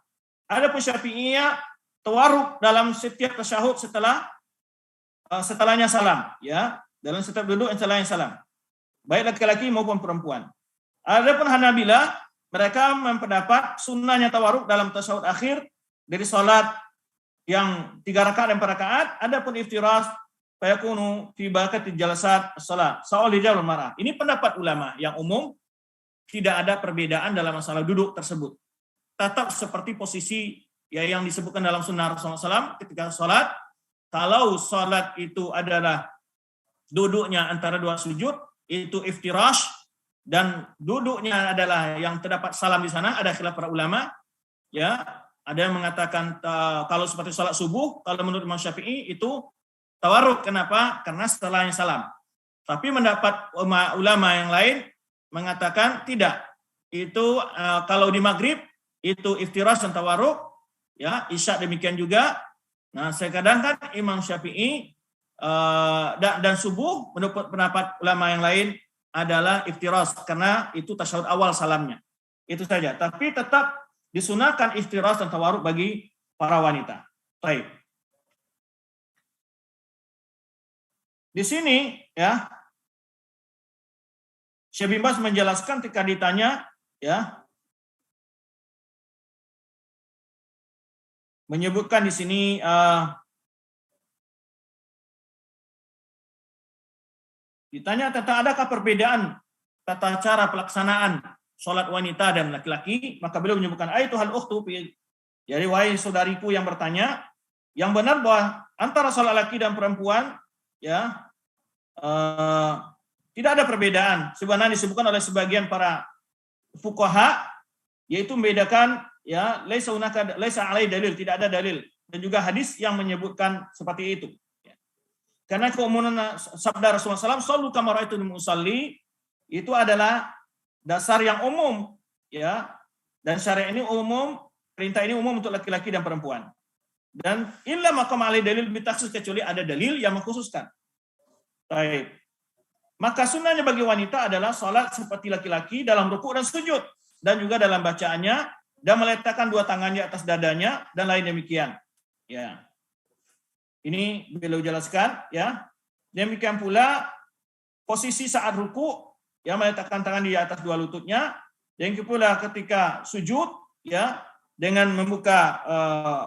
Adapun Syafi'iyah, tawarruk dalam setiap tasyahud setelahnya salam, ya, dalam setiap duduk setelahnya salam, baik laki-laki maupun perempuan. Adapun Hanabilah, mereka mempendapat sunnahnya tawarruk dalam tasyahud akhir dari salat yang 3 rakaat dan 4 rakaat. Adapun iftiras fayakunu fi baqati jalasat as-salat sa'al rijal mar'ah. Ini pendapat ulama yang umum, tidak ada perbedaan dalam masalah duduk tersebut. Tetap seperti posisi, ya, yang disebutkan dalam sunnah Rasulullah SAW ketika salat. Kalau salat itu adalah duduknya antara dua sujud, itu iftirash dan duduknya adalah yang terdapat salam di sana, ada khilaf para ulama. Ya, ada yang mengatakan kalau seperti salat subuh, kalau menurut Imam Syafi'i itu tawarruk. Kenapa? Karena setelahnya salam. Tapi mendapat ulama yang lain mengatakan tidak. Itu kalau di maghrib itu iftirash dan tawarruk, ya, isya demikian juga. Nah, kadang kan Imam Syafi'i dan subuh menurut pendapat ulama yang lain adalah iftirash karena itu tasyahud awal salamnya. Itu saja. Tapi tetap disunahkan iftirash dan tawarruk bagi para wanita. Baik. Di sini ya Syekh bin Baz menjelaskan ketika ditanya ya, menyebutkan di sini ditanya tentang adakah perbedaan tata cara pelaksanaan sholat wanita dan laki-laki, maka beliau menyebutkan ayatuhal ukhtu, jadi wahai saudariku yang bertanya, yang benar bahwa antara sholat laki dan perempuan ya tidak ada perbedaan. Sebenarnya disebutkan oleh sebagian para fuqaha, yaitu membedakan ya laisa alai dalil, tidak ada dalil, dan juga hadis yang menyebutkan seperti itu. Karena keumuman sabda Rasulullah SAW, "Shallu kama ra'aitumuni usalli," itu adalah dasar yang umum, ya. Dan syariat ini umum, perintah ini umum untuk laki-laki dan perempuan. Dan illa maqam alai dalil bitakhsis, kecuali ada dalil yang mengkhususkan. Baik. Maka sunnahnya bagi wanita adalah salat seperti laki-laki dalam rukuk dan sujud, dan juga dalam bacaannya, dan meletakkan dua tangan di atas dadanya dan lain demikian. Ya. Ini beliau jelaskan, ya. Demikian pula posisi saat rukuk, ya, meletakkan tangan di atas dua lututnya. Yang pula ketika sujud, ya, dengan membuka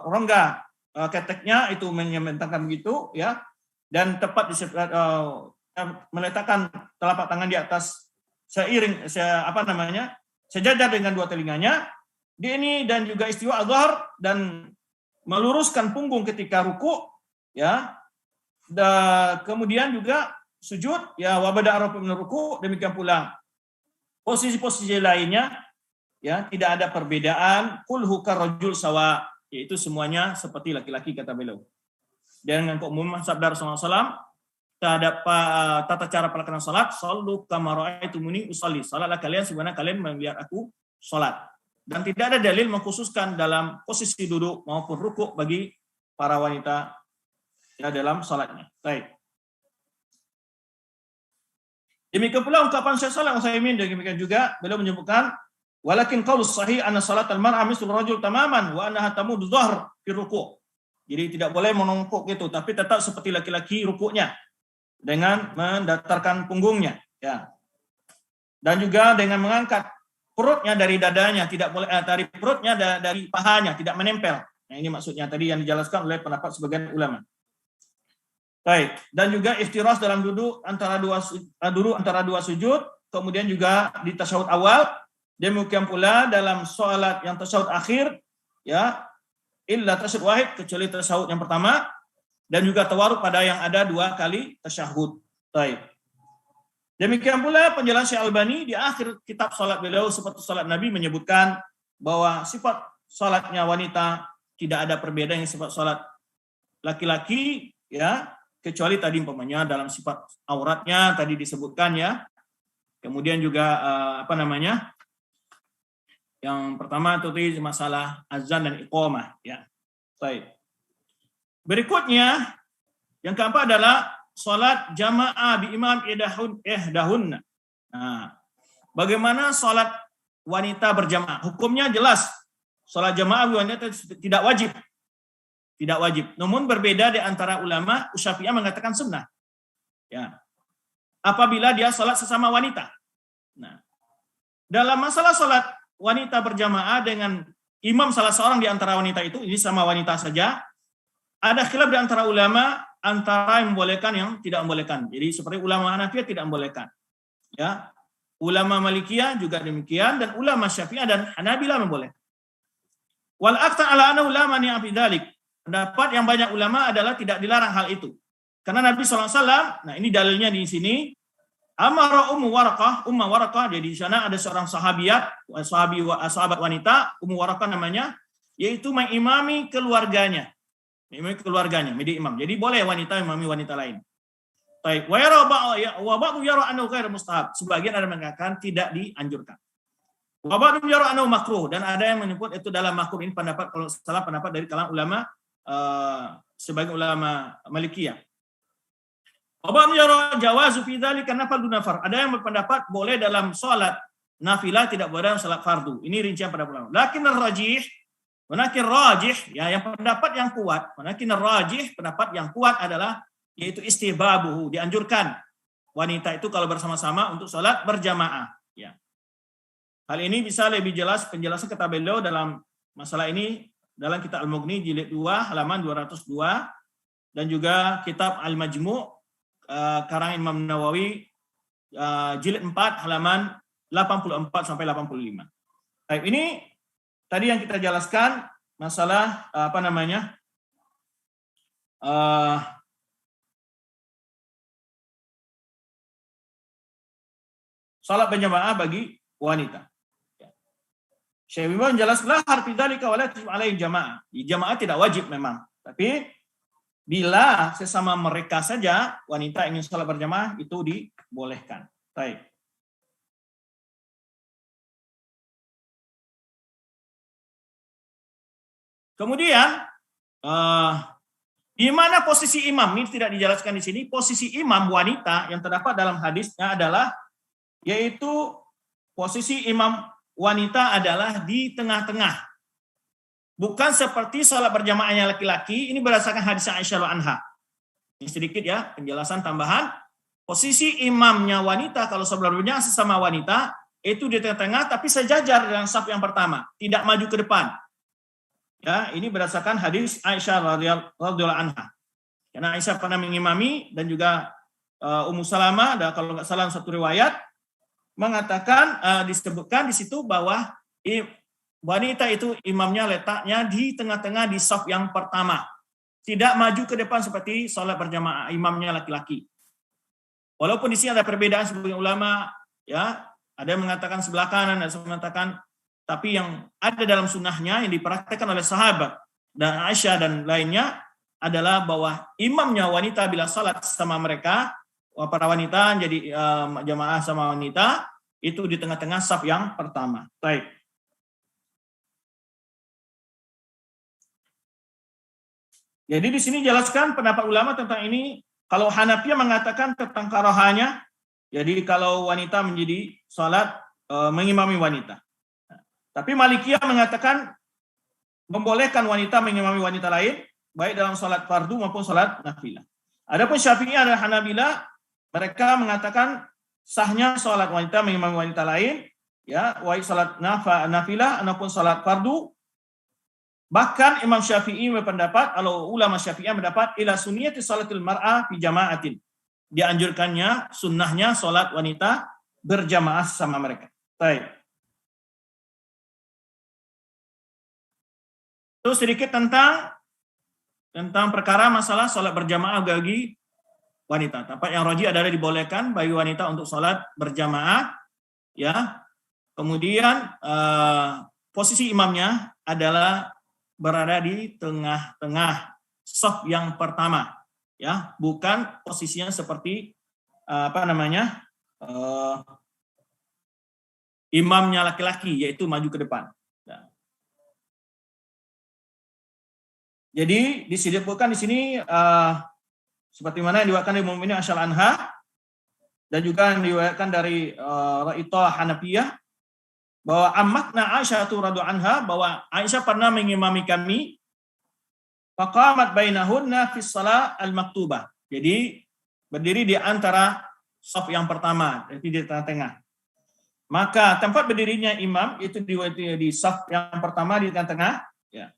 rongga keteknya itu menyembentangkan begitu, ya, dan tepat di meletakkan telapak tangan di atas sejajar dengan dua telinganya. Di ini dan juga istiwa adhar dan meluruskan punggung ketika rukuk, ya. Kemudian juga sujud, ya, wa bada arafa min ruku', demikian pula posisi-posisi lainnya, ya, tidak ada perbedaan. Kulhu karrajul sawa, yaitu semuanya seperti laki-laki, kata beliau. Dengan keumuman sabda Rasulullah SAW terhadap tata cara pelaksanaan salat, "Shallu kama ra'aitumuni usalli," salatlah kalian sebagaimana kalian melihat aku salat. Dan tidak ada dalil mengkhususkan dalam posisi duduk maupun rukuk bagi para wanita ya dalam salatnya. Baik. Demikian pula ungkapan Syekh Shalih Al-Utsaimin, demikian juga beliau menyebutkan, walakin qaulus sahih anna salatal mar'a mislu rajul tamaman wa annaha tamudu dhahr fi ruku'. Jadi tidak boleh menongkok gitu, tapi tetap seperti laki-laki rukuknya dengan mendatarkan punggungnya, ya. Dan juga dengan mengangkat perutnya dari dadanya, tidak boleh dari perutnya dari pahanya, tidak menempel. Nah, ini maksudnya tadi yang dijelaskan oleh pendapat sebagian ulama. Baik, dan juga iftirash dalam duduk antara dua sujud, kemudian juga di tasyahud awal, demikian pula dalam salat yang tasyahud akhir, ya, illa tasyahud wahid, kecuali tasyahud yang pertama, dan juga tawarruk pada yang ada dua kali tasyahud. Baik. Demikian pula penjelasan Syekh Albani di akhir kitab salat beliau seperti salat Nabi menyebutkan bahwa sifat salatnya wanita tidak ada perbedaan yang sifat salat laki-laki, ya, kecuali tadi umpamanya dalam sifat auratnya tadi disebutkan, ya. Kemudian juga yang pertama itu masalah azan dan iqamah, ya. Baik. Berikutnya yang keempat adalah salat jamaah bi imam ihdahunna. Nah, bagaimana salat wanita berjamaah? Hukumnya jelas. Salat jamaah wanita tidak wajib. Tidak wajib. Namun berbeda di antara ulama, Syafi'iyah mengatakan sunnah. Ya. Apabila dia salat sesama wanita. Nah, dalam masalah salat wanita berjamaah dengan imam salah seorang di antara wanita itu, ini sama wanita saja, ada khilaf di antara ulama antara yang membolehkan yang tidak membolehkan. Jadi seperti ulama Hanafiyah tidak membolehkan. Ya. Ulama Malikiyah juga demikian, dan ulama Syafi'iyah dan Hanabilah membolehkan. Wal aktsar ala annahu la mani'a fi dzalik. Pendapat yang banyak ulama adalah tidak dilarang hal itu. Karena Nabi SAW, nah ini dalilnya di sini, Amara Ummu Waraqah, jadi di sana ada seorang sahabat wanita, Ummu Waraqah namanya, yaitu mengimami keluarganya. Menjadi imam. Jadi boleh wanita imami wanita lain. Baik, wa ba'du yara annahu ghairu mustahab. Sebagian ada mengatakan tidak dianjurkan. Wa ba'du yara annahu makruh, dan ada yang menyebut itu dalam makruh. Ini pendapat, kalau salah pendapat dari kalangan ulama sebagian ulama Malikiyah. Wa ba'du yara jawazu fi dzalika nafal dunafar. Ada yang berpendapat boleh dalam salat nafilah, tidak boleh dalam salat fardu. Ini rincian pada ulama. Lakin rajih, ya, yang pendapat yang kuat, pendapat yang kuat adalah yaitu istihbabuhu, dianjurkan wanita itu kalau bersama-sama untuk salat berjamaah, ya. Hal ini bisa lebih jelas penjelasan kata beliau dalam masalah ini dalam kitab Al-Mughni jilid 2 halaman 202 dan juga kitab Al-Majmu' karangan Imam Nawawi jilid 4 halaman 84 sampai 85. Baik, ini tadi yang kita jelaskan masalah salat berjamaah bagi wanita. Syekh Ibnu menjelaskan harfi dzalika wala alaihi jamaah. Jamaah tidak wajib memang, tapi bila sesama mereka saja wanita ingin salat berjamaah itu dibolehkan. Baik. Kemudian di mana posisi imam? Ini tidak dijelaskan di sini. Posisi imam wanita yang terdapat dalam hadisnya adalah yaitu posisi imam wanita adalah di tengah-tengah. Bukan seperti salat berjamaahnya laki-laki. Ini berdasarkan hadis Aisyah anha. Ini sedikit ya penjelasan tambahan. Posisi imamnya wanita kalau sebelumnya sesama wanita itu di tengah-tengah tapi sejajar dengan saf yang pertama, tidak maju ke depan. Ya, ini berdasarkan hadis Aisyah radhiyallahu anha. Karena Aisyah pernah mengimami dan juga Ummu Salamah, dan kalau nggak salah satu riwayat mengatakan disebutkan di situ bahwa wanita itu imamnya letaknya di tengah-tengah di saf yang pertama, tidak maju ke depan seperti salat berjamaah imamnya laki-laki. Walaupun di sini ada perbedaan sebagian ulama, ya, ada yang mengatakan sebelah kanan, ada yang mengatakan, tapi yang ada dalam sunnahnya yang dipraktekkan oleh sahabat dan Aisyah dan lainnya adalah bahwa imamnya wanita bila salat sama mereka, para wanita jadi jamaah sama wanita itu di tengah-tengah saf yang pertama. Baik. Jadi di sini jelaskan pendapat ulama tentang ini. Kalau Hanafiyah mengatakan tentang karahannya, jadi kalau wanita menjadi salat mengimami wanita. Tapi Malikiyah mengatakan membolehkan wanita mengimami wanita lain, baik dalam salat fardu maupun salat nafilah. Adapun Syafi'iyah dan Hanabilah, mereka mengatakan sahnya salat wanita mengimami wanita lain, ya, baik salat nafilah ataupun salat fardu. Bahkan Imam Syafi'i berpendapat, kalau ulama Syafi'iyah mendapat ila sunniyati salatil mar'ah fi jama'atin. Dianjurkannya sunnahnya salat wanita berjamaah sama mereka. Baik. Terus sedikit tentang perkara masalah salat berjamaah bagi wanita. Tempat yang rajih adalah dibolehkan bagi wanita untuk salat berjamaah, ya. Kemudian posisi imamnya adalah berada di tengah-tengah saf yang pertama, ya, bukan posisinya seperti imamnya laki-laki, yaitu maju ke depan. Ya. Jadi disebutkan di sini seperti mana yang diwakilkan dari Mu'minin Aisyah anha dan juga yang diwakilkan dari Ra'ithah Hanafiyah, bahwa ammatna Aisyah radhiyallahu anha, bahwa Aisyah pernah mengimami kami, faqamat bainahunna fi shalah al-maktubah. Jadi berdiri di antara saf yang pertama, jadi di tengah-tengah. Maka tempat berdirinya imam itu di saf yang pertama di tengah-tengah, ya.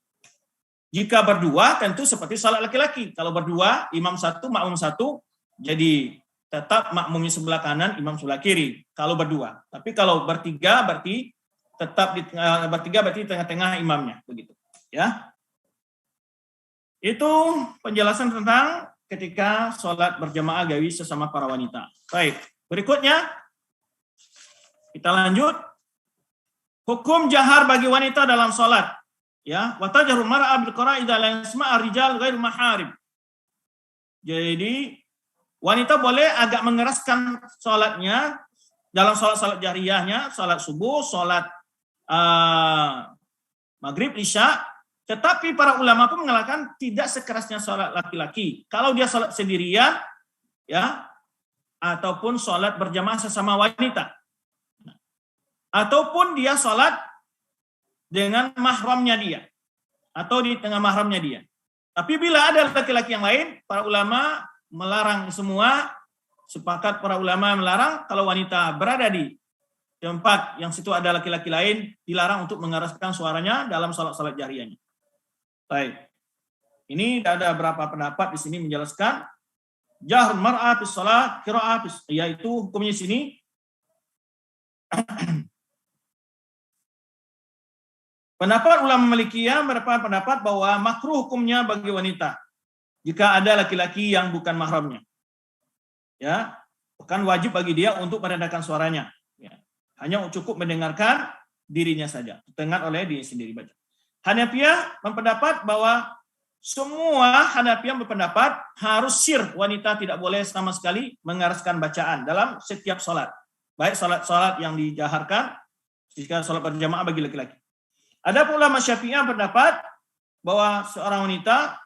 Jika berdua tentu seperti salat laki-laki. Kalau berdua, imam satu, makmum satu, jadi tetap makmumnya sebelah kanan, imam sebelah kiri. Kalau berdua. Tapi kalau bertiga berarti tetap di tengah-tengah imamnya, begitu. Ya. Itu penjelasan tentang ketika sholat berjamaah gawi sesama para wanita. Baik. Berikutnya kita lanjut. Hukum jahar bagi wanita dalam salat. Ya, wa tajharul mar'a bil qira'a idza lam yasma'a rijal ghairu maharib. Jadi wanita boleh agak mengeraskan salatnya dalam salat-salat jariyahnya, salat subuh, salat maghrib, isya, tetapi para ulama pun mengatakan tidak sekerasnya salat laki-laki. Kalau dia salat sendirian, ya, ataupun salat berjamaah sesama wanita, ataupun dia salat dengan mahramnya dia, atau di tengah mahramnya dia. Tapi bila ada laki-laki yang lain, para ulama melarang semua, sepakat para ulama melarang kalau wanita berada di tempat yang situ ada laki-laki lain, dilarang untuk mengeraskan suaranya dalam salat-salat jariyahnya. Baik. Ini ada beberapa pendapat di sini menjelaskan jahr mar'ah fi shalah qira'ah, yaitu hukumnya di sini pendapat ulama Malikiyah mendapat pendapat bahwa makruh hukumnya bagi wanita jika ada laki-laki yang bukan mahramnya. Ya, bukan wajib bagi dia untuk merendahkan suaranya. Ya, hanya cukup mendengarkan dirinya saja, dengar oleh diri sendiri baca. Hanafiyah berpendapat bahwa semua Hanafiyah berpendapat harus sir, wanita tidak boleh sama sekali mengeraskan bacaan dalam setiap salat. Baik salat-salat yang dijaharkan, jika salat berjamaah bagi laki-laki. Ada ulama Syafi'iyah berpendapat bahwa seorang wanita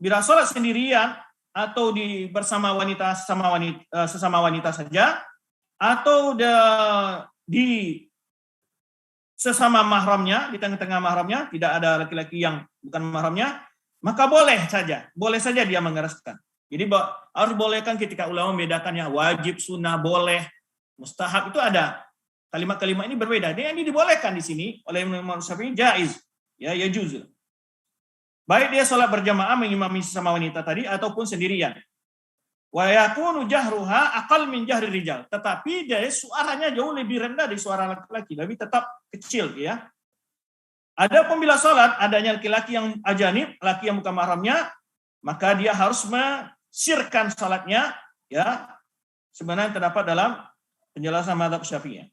bila salat sendirian atau bersama wanita sesama wanita saja, atau di sesama mahramnya, di tengah-tengah mahramnya tidak ada laki-laki yang bukan mahramnya, maka boleh saja dia mengeraskan. Jadi harus bolehkan ketika ulama membedakannya wajib, sunnah, boleh, mustahab, itu ada. Kalimat-kalimat ini berbeda. Ini dibolehkan di sini oleh Imam Syafi'i jaiz, ya juz. Baik dia salat berjamaah mengimami sesama wanita tadi ataupun sendirian. Wa yakunu jahruha aqal min jahri rijal. Tetapi dia suaranya jauh lebih rendah dari suara laki-laki, tapi tetap kecil, ya. Adapun bila salat adanya laki-laki yang ajanib, laki yang bukan mahramnya, maka dia harus mensirkan salatnya, ya. Sebenarnya terdapat dalam penjelasan mazhab Syafi'i.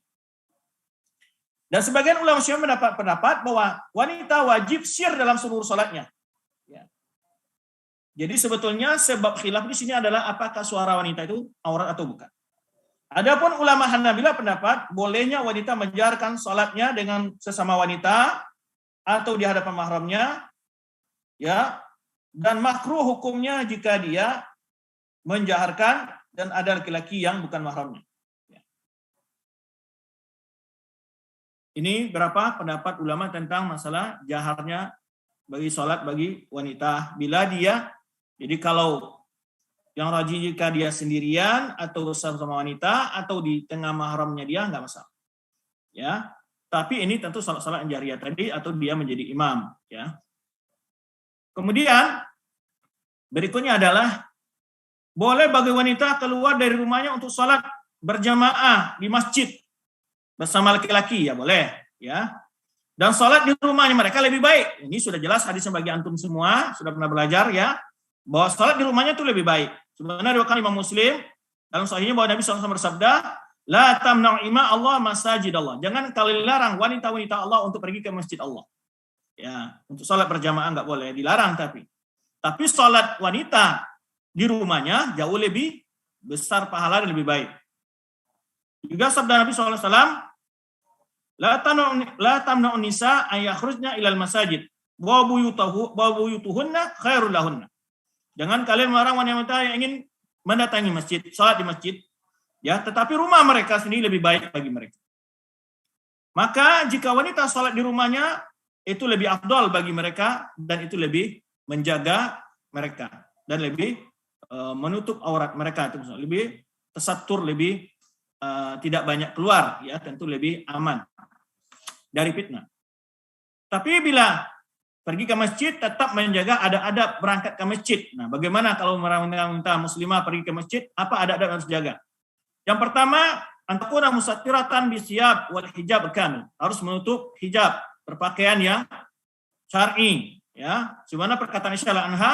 Dan sebagian ulama Syafi'i mendapat pendapat bahwa wanita wajib sir dalam seluruh salatnya. Ya. Jadi sebetulnya sebab khilaf di sini adalah apakah suara wanita itu aurat atau bukan. Adapun ulama Hanabilah pendapat bolehnya wanita menjaharkan salatnya dengan sesama wanita atau di hadapan mahramnya, ya. Dan makruh hukumnya jika dia menjaharkan dan ada laki-laki yang bukan mahramnya. Ini berapa pendapat ulama tentang masalah jaharnya bagi sholat bagi wanita. Bila dia, jadi kalau yang rajih jika dia sendirian atau bersama wanita atau di tengah mahramnya dia nggak masalah. Ya, tapi ini tentu sholat-sholat jariyah tadi atau dia menjadi imam. Ya. Kemudian berikutnya adalah boleh bagi wanita keluar dari rumahnya untuk sholat berjamaah di masjid bersama laki-laki, ya boleh, ya. Dan sholat di rumahnya mereka lebih baik. Ini sudah jelas hadisnya bagi antum semua, sudah pernah belajar, ya, bahwa sholat di rumahnya itu lebih baik. Sebenarnya diriwayatkan Imam Muslim dalam sahihnya bahwa Nabi SAW bersabda, la tamna'u ima Allah masajid Allah. Jangan kalian larang wanita-wanita Allah untuk pergi ke masjid Allah. Ya, untuk sholat berjamaah enggak boleh, dilarang tapi sholat wanita di rumahnya jauh lebih besar pahala dan lebih baik. Juga sabda Nabi SAW, la tamna'un nisa an yakhrujna ilal masajid wa buyutuhunna khairul lahunna. Jangan kalian melarang wanita yang ingin mendatangi masjid, salat di masjid, ya, tetapi rumah mereka sendiri lebih baik bagi mereka. Maka jika wanita salat di rumahnya itu lebih afdal bagi mereka dan itu lebih menjaga mereka dan lebih menutup aurat mereka, itu lebih tesatur, lebih tidak banyak keluar, ya, tentu lebih aman dari fitnah. Tapi bila pergi ke masjid tetap menjaga adab-adab berangkat ke masjid. Nah, bagaimana kalau wanita muslimah pergi ke masjid? Apa adab-adab yang harus dijaga? Yang pertama, antakuna musattiratan bisiyab wal hijab kamil. Harus menutup hijab, berpakaian yang syar'i, ya. Sebagaimana perkataan Aisyah anha,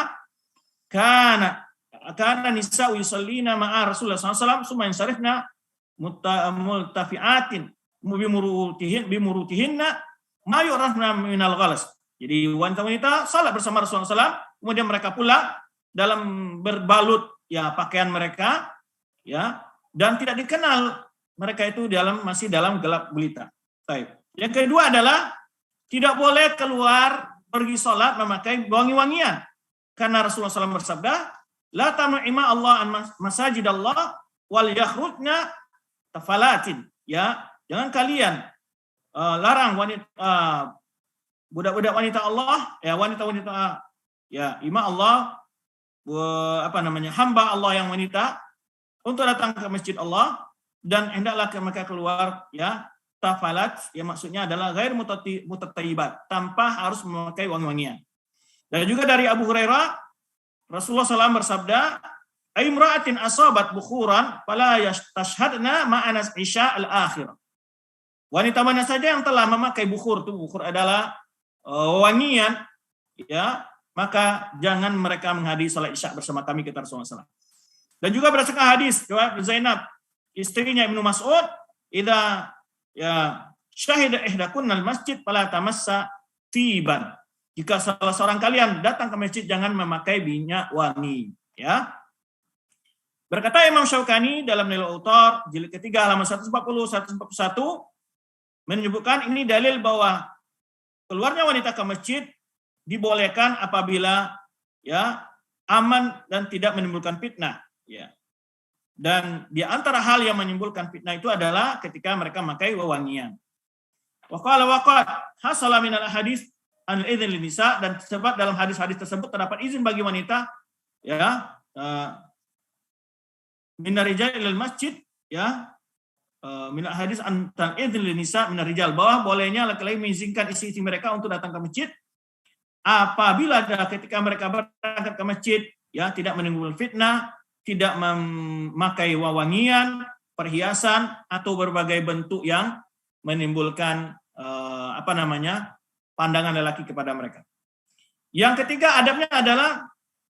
kana nisa'u yusallina ma'a Rasulullah sallallahu alaihi wasallam summa yansarifna multafiatin bimurutihinna ma yu'rafna minal ghalas. Jadi wanita-wanita salat bersama Rasulullah SAW, kemudian mereka pulang dalam berbalut ya pakaian mereka ya, dan tidak dikenal mereka itu masih dalam gelap gulita. Baik. Yang kedua adalah tidak boleh keluar pergi salat memakai wangi-wangian. Karena Rasulullah SAW bersabda, la tanu'ima Allah an masajidallah wal yakhrujna tafalatin. Ya, jangan kalian larang wanita budak-budak wanita Allah, ya wanita-wanita ya ima Allah hamba Allah yang wanita untuk datang ke masjid Allah, dan hendaklah mereka keluar ya tafalat, ya maksudnya adalah ghair mutatayyibat, tanpa harus memakai wangi-wangian. Dan juga dari Abu Hurairah, Rasulullah SAW bersabda, "Aimra'atin asabat bukhuran fala yastashhadna ma'ana isya al-akhir." Wanita mana saja yang telah memakai bukhur, itu bukhur adalah wangian, ya, maka jangan mereka menghadiri salat isya bersama kami, kata Rasulullah SAW. Dan juga berdasarkan hadis riwayat Zainab, istrinya Ibnu Mas'ud, idza ya syahida ihdakunnal masjid fala tamassa tiban. Jika salah seorang kalian datang ke masjid, jangan memakai minyak wangi, ya. Berkata Imam Syaukani dalam Nailul Autar jilid ketiga halaman 140-141 menyebutkan ini dalil bahwa keluarnya wanita ke masjid dibolehkan apabila ya aman dan tidak menimbulkan fitnah, ya. Dan di antara hal yang menimbulkan fitnah itu adalah ketika mereka memakai wewangian. Wa qala waqad hasala minal hadis an idzin lin nisa, dan sebab dalam hadis-hadis tersebut terdapat izin bagi wanita ya minar rijal ilal masjid, ya minal hadis an idzin lin nisa minar rijal, bahwa bolehnya laki-laki mengizinkan istri-istri mereka untuk datang ke masjid apabila ketika mereka berangkat ke masjid ya tidak menimbulkan fitnah, tidak memakai wewangian, perhiasan atau berbagai bentuk yang menimbulkan pandangan lelaki kepada mereka. Yang ketiga adabnya adalah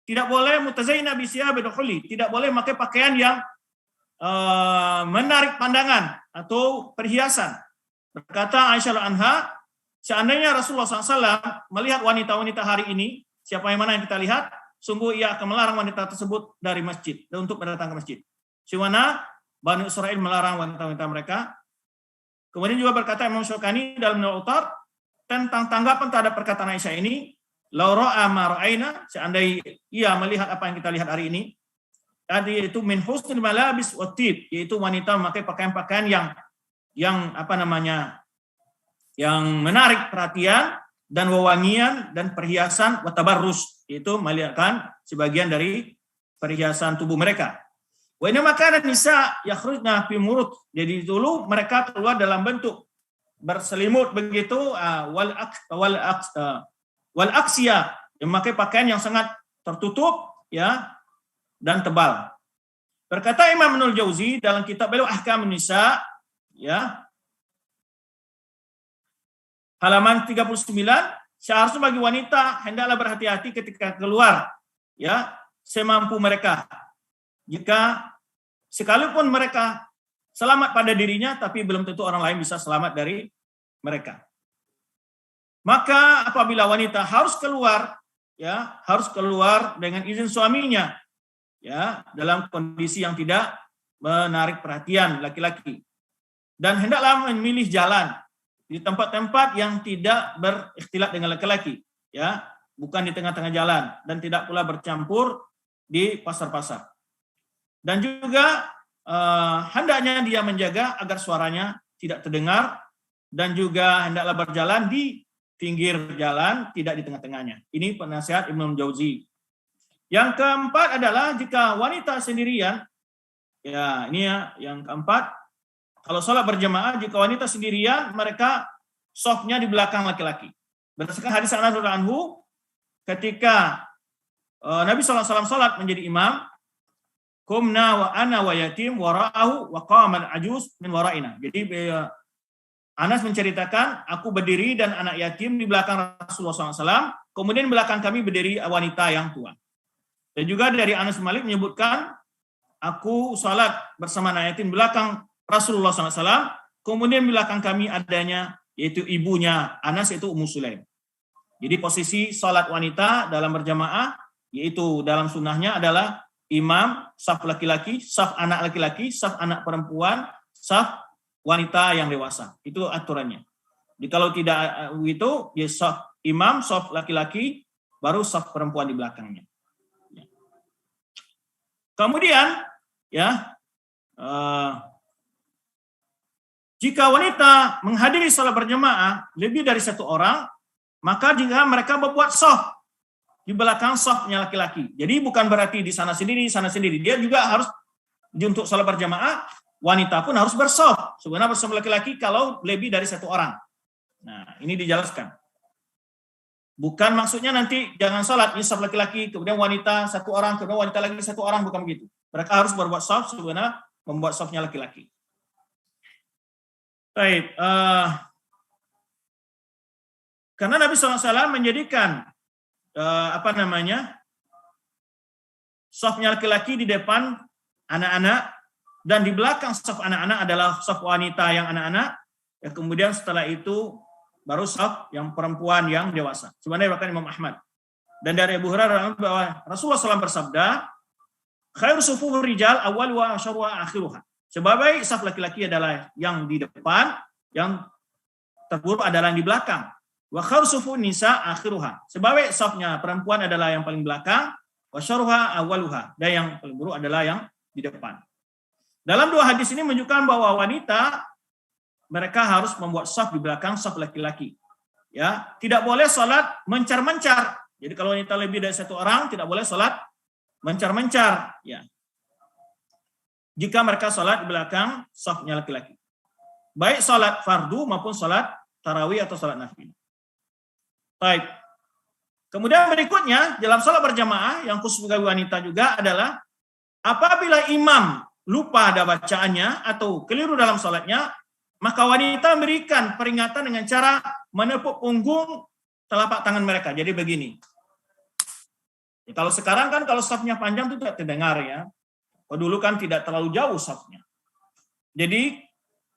tidak boleh mutazayyina bi siyabil khuli, tidak boleh memakai pakaian yang menarik pandangan atau perhiasan. Berkata Aisyah anha, seandainya Rasulullah SAW melihat wanita-wanita hari ini, siapa yang mana yang kita lihat, sungguh ia akan melarang wanita tersebut dari masjid dan untuk datang ke masjid. Siwana Bani Israel melarang wanita-wanita mereka. Kemudian juga berkata Imam Syaukani dalam Nailul Autar tentang tanggapan terhadap perkataan Aisyah ini, law ra'a ma ra'aina, seandainya ia melihat apa yang kita lihat hari ini, tadi itu min husnil malabis wa tib, yaitu wanita memakai pakaian-pakaian yang menarik perhatian dan wewangian dan perhiasan wa tabarrus, yaitu melihatkan sebagian dari perhiasan tubuh mereka. Wa inna makana nisa yakhrujna fi murut, jadi dulu mereka keluar dalam bentuk berselimut begitu, wal aksiyah, yang memakai pakaian yang sangat tertutup ya dan tebal. Berkata Imam Ibnul Jauzi dalam kitab beliau Ahkamun Nisa ya halaman 39, seharusnya bagi wanita hendaklah berhati-hati ketika keluar ya semampu mereka. Jika sekalipun mereka selamat pada dirinya, tapi belum tentu orang lain bisa selamat dari mereka. Maka apabila wanita harus keluar, ya harus keluar dengan izin suaminya, ya dalam kondisi yang tidak menarik perhatian laki-laki, dan hendaklah memilih jalan di tempat-tempat yang tidak berikhtilat dengan laki-laki, ya bukan di tengah-tengah jalan, dan tidak pula bercampur di pasar-pasar. Dan juga hendaknya dia menjaga agar suaranya tidak terdengar, dan juga hendaklah berjalan di pinggir jalan, tidak di tengah-tengahnya. Ini penasihat Ibnu Jauzi. Yang keempat adalah jika wanita sendirian, ya ini ya yang keempat, kalau sholat berjamaah, jika wanita sendirian, mereka softnya di belakang laki-laki. Berdasarkan hadis Anas radhiyallahu anhu, ketika Nabi SAW sholat menjadi imam, kumna wa ana wa yatim wara'ahu wa qama al-ajuz min wara'ina. Jadi Anas menceritakan, aku berdiri dan anak yatim di belakang Rasulullah SAW, kemudian di belakang kami berdiri wanita yang tua. Dan juga dari Anas Malik menyebutkan, aku sholat bersama anak yatim belakang Rasulullah SAW. Kemudian di belakang kami adanya yaitu ibunya Anas, yaitu Ummu Sulaim. Jadi posisi salat wanita dalam berjamaah yaitu dalam sunnahnya adalah imam, saf laki-laki, saf anak laki-laki, saf anak perempuan, saf wanita yang dewasa. Itu aturannya. Jadi kalau tidak itu, ya saf imam, saf laki-laki, baru saf perempuan di belakangnya. Kemudian, ya, jika wanita menghadiri salat berjamaah lebih dari satu orang, maka jika mereka membuat saf di belakang safnya laki-laki. Jadi bukan berarti di sana sendiri, Dia juga harus untuk salat berjamaah, wanita pun harus bersaf. Sebenarnya bersama laki-laki kalau lebih dari satu orang. Nah, ini dijelaskan. Bukan maksudnya nanti jangan salat ini saf laki-laki, kemudian wanita satu orang, kemudian wanita lagi satu orang, bukan begitu. Mereka harus berbuat saf sebenarnya membuat safnya laki-laki. Baik, karena Nabi SAW menjadikan safnya laki-laki di depan anak-anak dan di belakang saf anak-anak adalah saf wanita yang anak-anak. Ya, kemudian setelah itu baru saf yang perempuan yang dewasa. Sebenarnya bahkan Imam Ahmad. Dan dari Abu Hurairah bahwa Rasulullah SAW bersabda, khairu sufufur rijal awal wa asyru wa akhiruha. Sebagai saf laki-laki adalah yang di depan, yang terburuk adalah yang di belakang. Wa khairu sufufun nisa akhiruha. Sebagai safnya perempuan adalah yang paling belakang, wa syarruha awaluha. Dan yang paling buruk adalah yang di depan. Dalam dua hadis ini menunjukkan bahwa wanita mereka harus membuat saf di belakang saf laki-laki. Ya, tidak boleh salat mencar-mencar. Jadi kalau wanita lebih dari satu orang tidak boleh salat mencar-mencar, ya. Jika mereka salat di belakang safnya laki-laki. Baik salat fardu maupun salat tarawih atau salat nafil. Baik. Kemudian berikutnya dalam salat berjamaah yang khusus bagi wanita juga adalah apabila imam lupa ada bacaannya atau keliru dalam salatnya, maka wanita memberikan peringatan dengan cara menepuk punggung telapak tangan mereka. Jadi begini. Kalau sekarang kan kalau safnya panjang itu tidak terdengar ya. Kalau dulu kan tidak terlalu jauh safnya. Jadi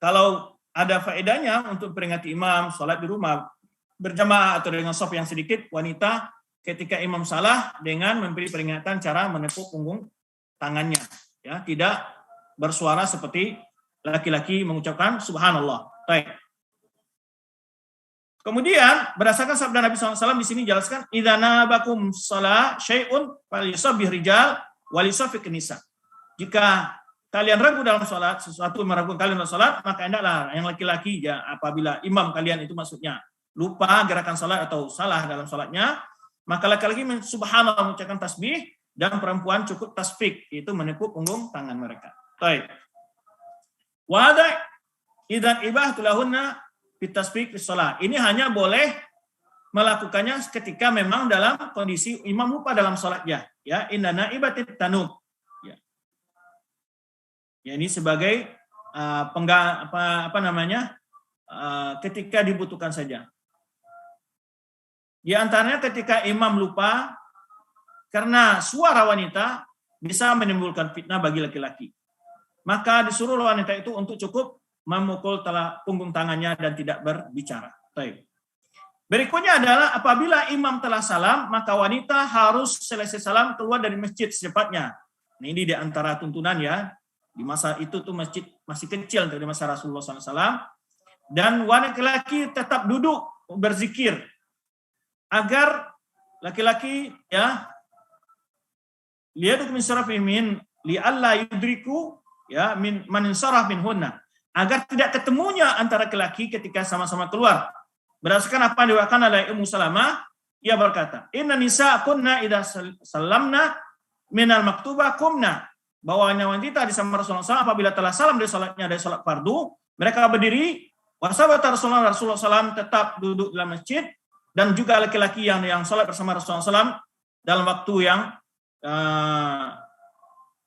kalau ada faedahnya untuk peringati imam salat di rumah berjamaah atau dengan saf yang sedikit, wanita ketika imam salah dengan memberi peringatan cara menepuk punggung tangannya, ya, tidak bersuara seperti laki-laki mengucapkan subhanallah. Baik. Kemudian berdasarkan sabda Nabi SAW di sini jelaskan idza nabakum shalah syai'un falyusabbih rijal walisaffiq nisa. Jika kalian ragu dalam salat, sesuatu meragukan kalian dalam salat, maka hendaklah yang laki-laki ya apabila imam kalian itu maksudnya lupa gerakan salat atau salah dalam salatnya, maka laki-laki subhanallah mengucapkan tasbih dan perempuan cukup tasfiq, yaitu menepuk punggung tangan mereka. Baik. Wa hadza idzan ibahatu lahunna bitasbih fi shalah. Ini hanya boleh melakukannya ketika memang dalam kondisi imam lupa dalam salatnya, ya, inna naibatit tanub. Ya, ini sebagai ketika dibutuhkan saja. Di antaranya ketika imam lupa karena suara wanita bisa menimbulkan fitnah bagi laki-laki. Maka disuruh wanita itu untuk cukup memukul punggung tangannya dan tidak berbicara. Baik. Berikutnya adalah apabila imam telah salam, maka wanita harus selesai salam keluar dari masjid secepatnya. Nah, ini di antara tuntunan ya. Di masa itu tuh masjid masih kecil dari masa Rasulullah SAW. Dan wanita laki-laki tetap duduk berzikir. Agar laki-laki ya liyaduk min sarafih min li'alla yudriku ya min man saraf min hunna. Agar tidak ketemunya antara laki-laki ketika sama-sama keluar. Berdasarkan apa yang diwakilkan oleh Ummu Salamah, ia berkata, "Inna nisa kunna idza salamna minal maktubah kumna." Bahwa wanita di sama Rasulullah SAW apabila telah salam dari salatnya dari salat fardu, mereka berdiri. Wasabat Rasulullah SAW tetap duduk dalam masjid, dan juga laki-laki yang salat bersama Rasulullah SAW dalam waktu yang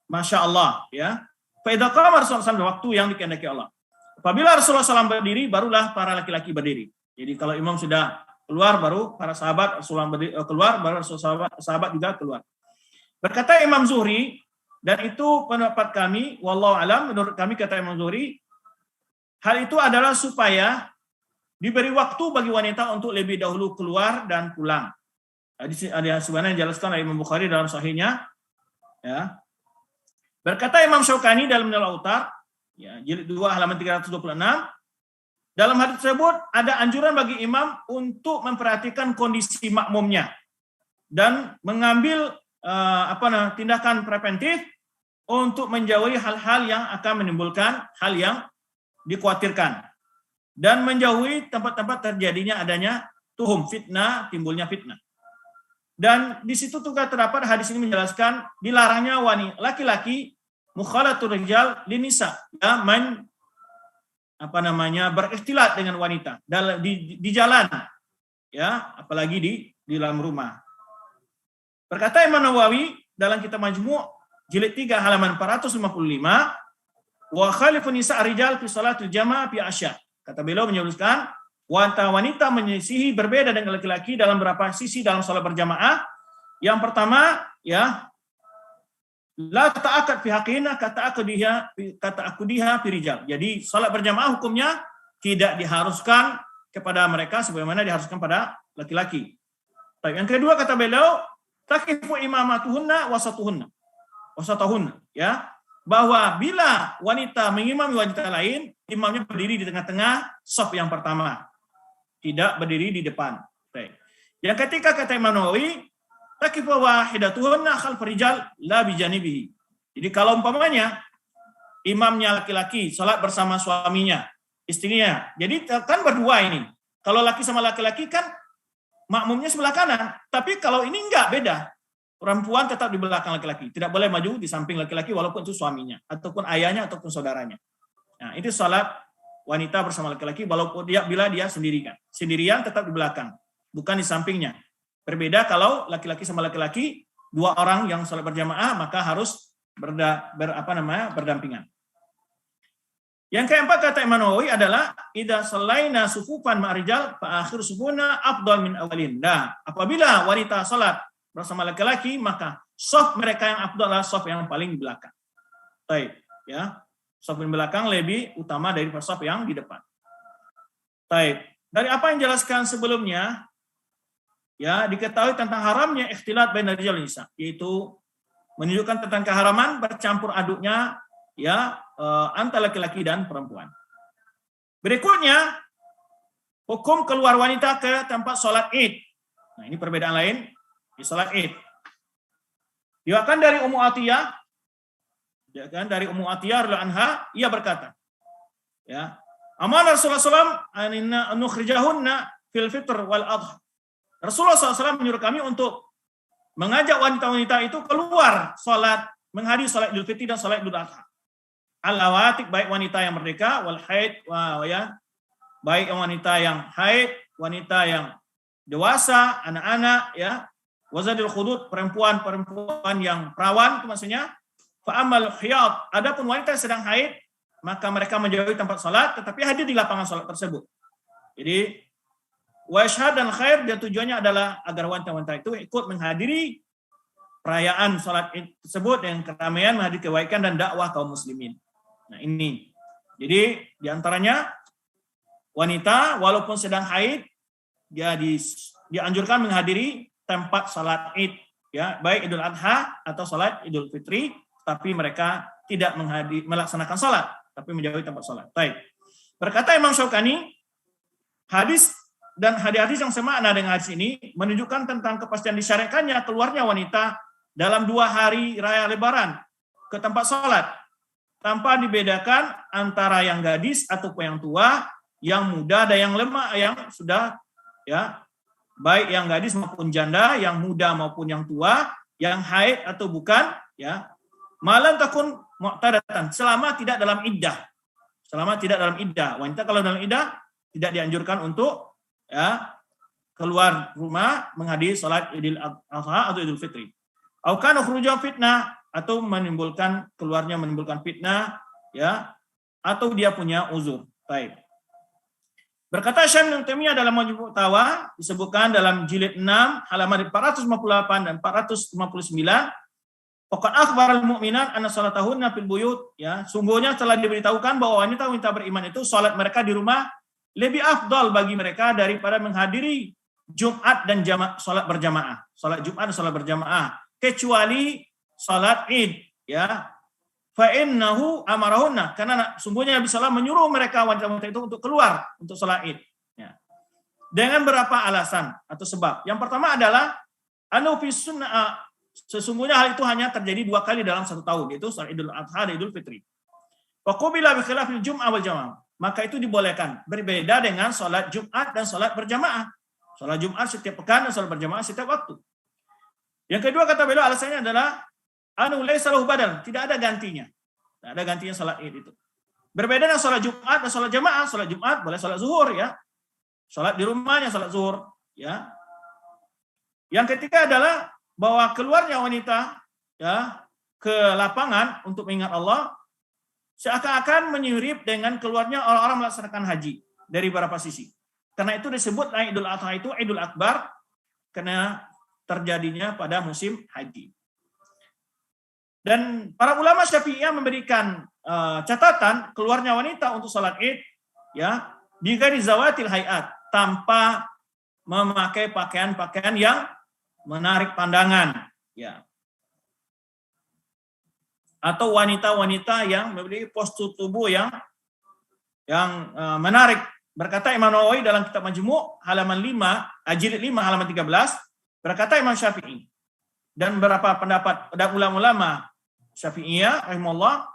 Masya Allah, ya. Faidah qama Rasulullah SAW waktu yang dikehendaki Allah. Apabila Rasulullah SAW berdiri, barulah para laki-laki berdiri. Jadi kalau imam sudah keluar, baru para sahabat Rasulullah keluar, baru sahabat juga keluar. Berkata Imam Zuhri, dan itu pendapat kami, wallahu alam, menurut kami kata Imam Zuhri, Hal itu adalah supaya diberi waktu bagi wanita untuk lebih dahulu keluar dan pulang. Ada sebenarnya dijelaskan oleh Imam Bukhari dalam sahihnya. Ya. Berkata Imam Syaukani dalam Nail Autar, ya, jilid 2 halaman 326, dalam hadis tersebut ada anjuran bagi imam untuk memperhatikan kondisi makmumnya dan mengambil tindakan preventif untuk menjauhi hal-hal yang akan menimbulkan hal yang dikhawatirkan dan menjauhi tempat-tempat terjadinya adanya tuhum, fitnah, timbulnya fitnah. Dan di situ juga terdapat hadis ini menjelaskan dilarangnya wanita laki-laki mukhalatul rijal linisa, ya, berikhtilat dengan wanita di jalan, ya, apalagi di dalam rumah. Berkata Imam Nawawi dalam kitab Majmu' jilid 3 halaman 455, wa khalifun nisa rijal fi salatul jamaah fi asya. Kata beliau menyebutkan wanita menyisihi berbeda dengan laki-laki dalam beberapa sisi dalam salat berjamaah. Yang pertama, ya, la ta'akkad fi haqqina kata'akudiha fi rijal. Jadi salat berjamaah hukumnya tidak diharuskan kepada mereka sebagaimana diharuskan pada laki-laki. Yang kedua kata beliau, takifu imamatuhunna wasatuhunna, ya, bahwa bila wanita mengimami wanita lain, imamnya berdiri di tengah-tengah shaf yang pertama, tidak berdiri di depan. Yang ketiga kata Imam Nawawi, takifu wahidatuhunna khalf rijal la bijanibihi. Jadi kalau umpamanya imamnya laki-laki salat bersama suaminya, istrinya. Jadi kan berdua ini. Kalau laki sama laki-laki kan makmumnya sebelah kanan, tapi kalau ini enggak, beda. Perempuan tetap di belakang laki-laki, tidak boleh maju di samping laki-laki walaupun itu suaminya ataupun ayahnya ataupun saudaranya. Nah, itu salat wanita bersama laki-laki walaupun bila dia sendirian tetap di belakang, bukan di sampingnya. Berbeda kalau laki-laki sama laki-laki, dua orang yang salat berjamaah maka harus berdampingan. Yang keempat kata Imam Nawawi adalah idza sallaina sufufan ma'rijal fa akhir sufuna afdal min awalin. Nah, apabila wanita salat bersama laki-laki maka shaf mereka yang afdal adalah shaf yang paling di belakang. Baik, ya. Shaf di belakang lebih utama dari shaf yang di depan. Baik. Dari apa yang dijelaskan sebelumnya, ya, diketahui tentang haramnya ikhtilat baina rijal nisa, yaitu menunjukkan tentang keharaman bercampur aduknya, ya, antara laki-laki dan perempuan. Berikutnya, hukum keluar wanita ke tempat sholat Id. Nah, ini perbedaan lain di sholat Id. Diriwayatkan dari Ummu Atiyah, radhiyallahu anha, ia berkata, ya, amana Rasulullah SAW an nukhrijahunna fil fitr wal adha. Rasulullah SAW menyuruh kami untuk mengajak wanita-wanita itu keluar sholat, menghadiri sholat Idul Fitri dan sholat Idul Adha. Al-awatik, baik wanita yang merdeka, wal haid, ya, baik wanita yang haid, wanita yang dewasa, anak-anak, ya, wazadil khudud, perempuan yang perawan, itu maksudnya. Fa'amal khiyat, adapun wanita yang sedang haid, maka mereka menjauhi tempat sholat, tetapi hadir di lapangan sholat tersebut. Jadi washhad dan khair, dan tujuannya adalah agar wanita-wanita itu ikut menghadiri perayaan sholat tersebut dengan keramaian, menghadiri kebaikan dan dakwah kaum muslimin. Nah, ini. Jadi diantaranya wanita walaupun sedang haid, dia dianjurkan menghadiri tempat sholat Id, ya, baik Idul Adha atau sholat Idul Fitri, tapi mereka tidak melaksanakan sholat, tapi menjauhi tempat sholat. Baik. Berkata Imam Syaukani, hadis dan hadis-hadis yang semakna dengan hadis ini menunjukkan tentang kepastian disyariatkannya keluarnya wanita dalam 2 hari raya Lebaran ke tempat sholat tanpa dibedakan antara yang gadis ataupun yang tua, yang muda dan yang lemah, yang sudah, ya, baik yang gadis maupun janda, yang muda maupun yang tua, yang haid atau bukan, ya, malam takun mu'tadatan, selama tidak dalam iddah. Wanita kalau dalam iddah tidak dianjurkan untuk, ya, keluar rumah menghadiri salat Idul Adha atau Idul Fitri. Au kana khuruja fitnah, atau menimbulkan fitnah, ya, atau dia punya uzur. Baik. Berkata Syekh Ibnu Taimiyah dalam Majmu' Fatawa, disebutkan dalam jilid 6 halaman 458 dan 459, Faqad akhbaral mu'minat anna salatahunna fil buyut, ya, sungguhnya telah diberitahukan bahwa wanita-wanita beriman itu salat mereka di rumah lebih afdal bagi mereka daripada menghadiri Jumat dan salat berjamaah, salat Jumat dan salat berjamaah, kecuali salat Id, ya. Fa innahu amarahunna, karena sungguhnya Nabi sallallahu menyuruh mereka wanita-wanita itu untuk keluar untuk salat Id, ya. Dengan berapa alasan atau sebab. Yang pertama adalah anu fi sunnah, sesungguhnya hal itu hanya terjadi 2 kali dalam 1 tahun, yaitu salat Idul Adha dan Idul Fitri. Wa qubila bi khilafil Jum'ah wal Jamaah. Maka itu dibolehkan, berbeda dengan salat Jumat dan salat berjamaah. Salat Jumat setiap pekan dan salat berjamaah setiap waktu. Yang kedua kata beliau alasannya adalah anu laisa lahu badal, tidak ada gantinya. Tidak ada gantinya salat Id itu. Berbeda dengan salat Jumat dan salat jamaah. Salat Jumat boleh salat zuhur, ya. Salat di rumahnya salat zuhur, ya. Yang ketiga adalah bahwa keluarnya wanita, ya, ke lapangan untuk mengingat Allah seakan-akan menyirip dengan keluarnya orang-orang melaksanakan haji dari beberapa sisi. Karena itu disebut Idul Adha itu Idul Akbar, karena terjadinya pada musim haji. Dan para ulama Syafi'iyah memberikan catatan keluarnya wanita untuk salat Id, ya, jika di zawatil hayat, tanpa memakai pakaian-pakaian yang menarik pandangan, ya. Atau wanita-wanita yang memiliki postur tubuh yang menarik. Berkata Imam Nawawi dalam kitab Majmu' halaman 5, jilid 5 halaman 13, berkata Imam Syafi'i dan beberapa pendapat dan ulama-ulama Syafi'iyah rahimahullah,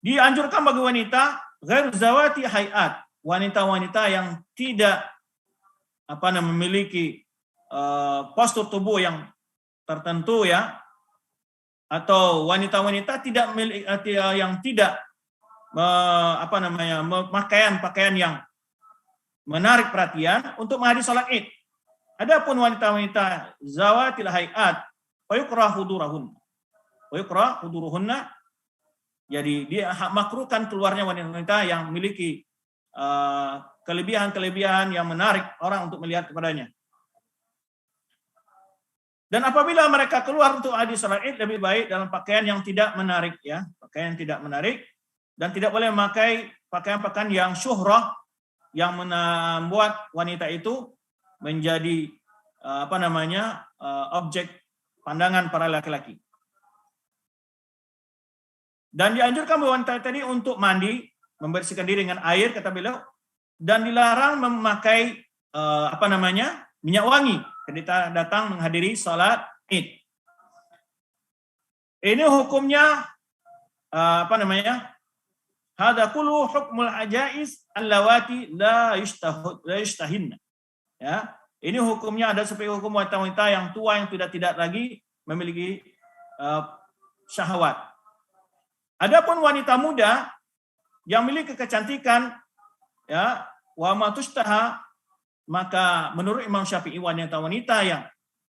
dianjurkan bagi wanita ghair zawati hayat, wanita-wanita yang tidak memiliki postur tubuh yang tertentu, ya, atau wanita-wanita yang tidak pakaian yang menarik perhatian untuk menghadiri salat Id. Adapun wanita-wanita zawatil hayat, wa yukrah huduruhunna, jadi dia makruhkan keluarnya wanita-wanita yang memiliki kelebihan-kelebihan yang menarik orang untuk melihat kepadanya. Dan apabila mereka keluar untuk hadis salat Id, lebih baik dalam pakaian yang tidak menarik, ya, pakaian yang tidak menarik, dan tidak boleh memakai pakaian-pakaian yang syuhrah yang membuat wanita itu menjadi objek pandangan para laki-laki. Dan dianjurkan bagi wanita tadi untuk mandi, membersihkan diri dengan air, kata beliau, dan dilarang memakai minyak wangi ketika datang menghadiri salat Id. Ini hukumnya hada kullu hukmul ajaiz allawati la yushtahinna. Ya, ini hukumnya ada seperti hukum wanita-wanita yang tua yang tidak lagi memiliki syahwat. Adapun wanita muda yang memiliki kecantikan, ya, wa matushtaha, maka menurut Imam Syafi'i wanita-wanita yang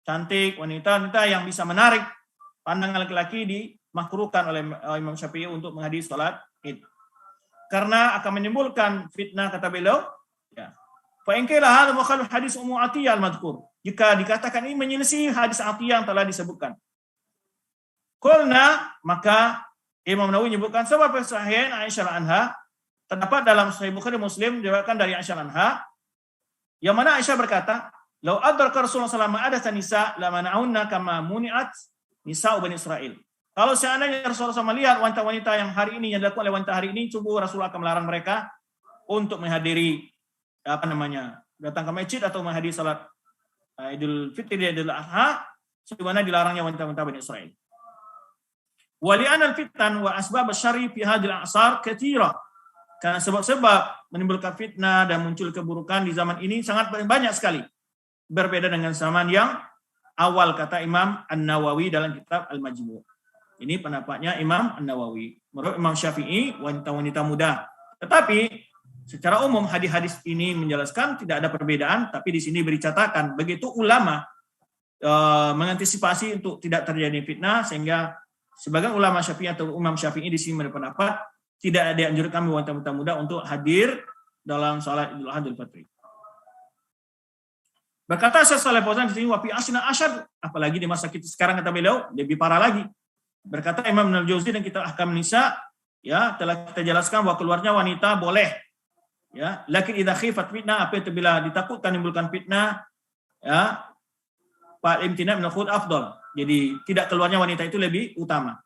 cantik, wanita-wanita yang bisa menarik pandangan laki-laki dimakruhkan oleh Imam Syafi'i untuk menghadiri salat Id. Karena akan menimbulkan fitnah, kata beliau, ya. Fa in qila hadha mukhalif hadis Ummu Atiyah al-madhkur. Jika dikatakan ini menyelisih hadis Atiyah yang telah disebutkan. Qulna, maka Imam Nawawi menyebutkan sebab sahihain Aisyah anha, terdapat dalam Sahih Bukhari Muslim diriwayatkan dari Aisyah anha, yang mana Aisyah berkata, "Lau adraka Rasulullah sallallahu alaihi wasallam nisa lamana'unna kama muni'at nisa'u Bani Israil." Kalau seandainya Rasulullah SAW melihat wanita-wanita yang hari ini yang dilakukan oleh wanita hari ini, sungguh Rasulullah akan melarang mereka untuk menghadiri datang ke masjid atau menghadiri salat Idul Fitri dan Idul Adha, sebagaimana dilarangnya wanita-wanita Bani Israil. Wa li'anal fitan wa asbab asy-syarri fi hadhil a'sar katsira. Karena sebab-sebab menimbulkan fitnah dan muncul keburukan di zaman ini sangat banyak sekali. Berbeda dengan zaman yang awal, kata Imam An-Nawawi dalam kitab Al-Majmu'. Ini pendapatnya Imam An-Nawawi. Menurut Imam Syafi'i, wanita-wanita muda. Tetapi secara umum hadis-hadis ini menjelaskan tidak ada perbedaan, tapi di sini beri catatan. Begitu ulama mengantisipasi untuk tidak terjadi fitnah, sehingga sebagian ulama Syafi'i atau Imam Syafi'i di sini berpendapat tidak dianjurkan wanita-wanita muda untuk hadir dalam salat Idul Adha dan Idul Fitri. Berkata Syekh Shalih Fauzan di sini, wa fi asna asyad, apalagi di masa kita sekarang, kata beliau, lebih parah lagi. Berkata Imam Al-Jauzi dan kita Ahkam Nisa, ya, telah kita jelaskan bahwa keluarnya wanita boleh, ya, lakin idza khifat fitnah, apa itu bila ditakutkan menimbulkan fitnah, ya, fa imtina' min al-khud afdal. Jadi tidak keluarnya wanita itu lebih utama.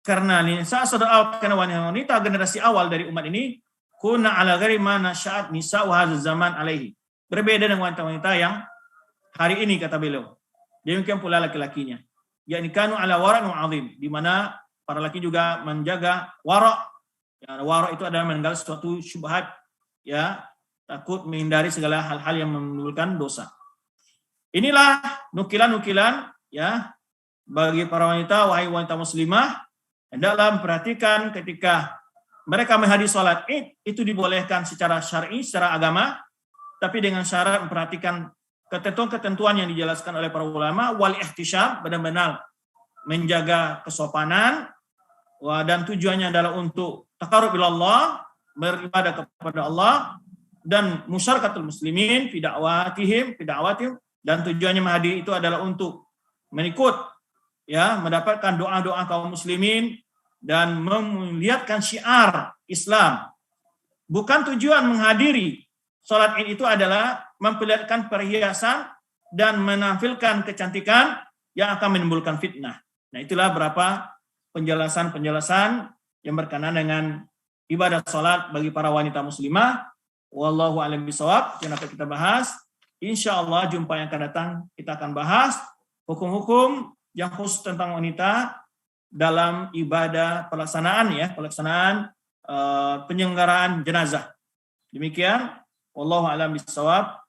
Karena nisa sadaqah, karena wanita generasi awal dari umat ini kunna ala ghairi ma nasya'at nisa wa hadzal zaman alaihi. Berbeda dengan wanita-wanita yang hari ini, kata beliau. Demikian pula laki-lakinya. Yakni kanu ala wara'in azim, di mana para laki juga menjaga wara'. Ya, wara' itu adalah meninggal suatu syubhat, ya, takut menghindari segala hal-hal yang menimbulkan dosa. Inilah nukilan-nukilan, ya, bagi para wanita, wahai wanita muslimah, hendaklah memperhatikan ketika mereka menghadiri sholat Id, itu dibolehkan secara syar'i, secara agama, tapi dengan syarat memperhatikan ketentuan-ketentuan yang dijelaskan oleh para ulama, wal ihtisyam, benar-benar menjaga kesopanan, dan tujuannya adalah untuk taqarrub ila Allah, beribadah kepada Allah, dan musyarakatul muslimin fi da'watihim, dan tujuannya menghadiri itu adalah untuk mengikut, ya, mendapatkan doa-doa kaum muslimin dan melihatkan syiar Islam. Bukan tujuan menghadiri sholat Id itu adalah memperlihatkan perhiasan dan menampilkan kecantikan yang akan menimbulkan fitnah. Nah, itulah beberapa penjelasan-penjelasan yang berkenaan dengan ibadah sholat bagi para wanita muslimah. Wallahu a'lam bishawab. Yang akan kita bahas, insyaallah jumpa yang akan datang kita akan bahas hukum-hukum yang khusus tentang wanita dalam ibadah pelaksanaan penyelenggaraan jenazah. Demikian, wallahu a'lam bishawab.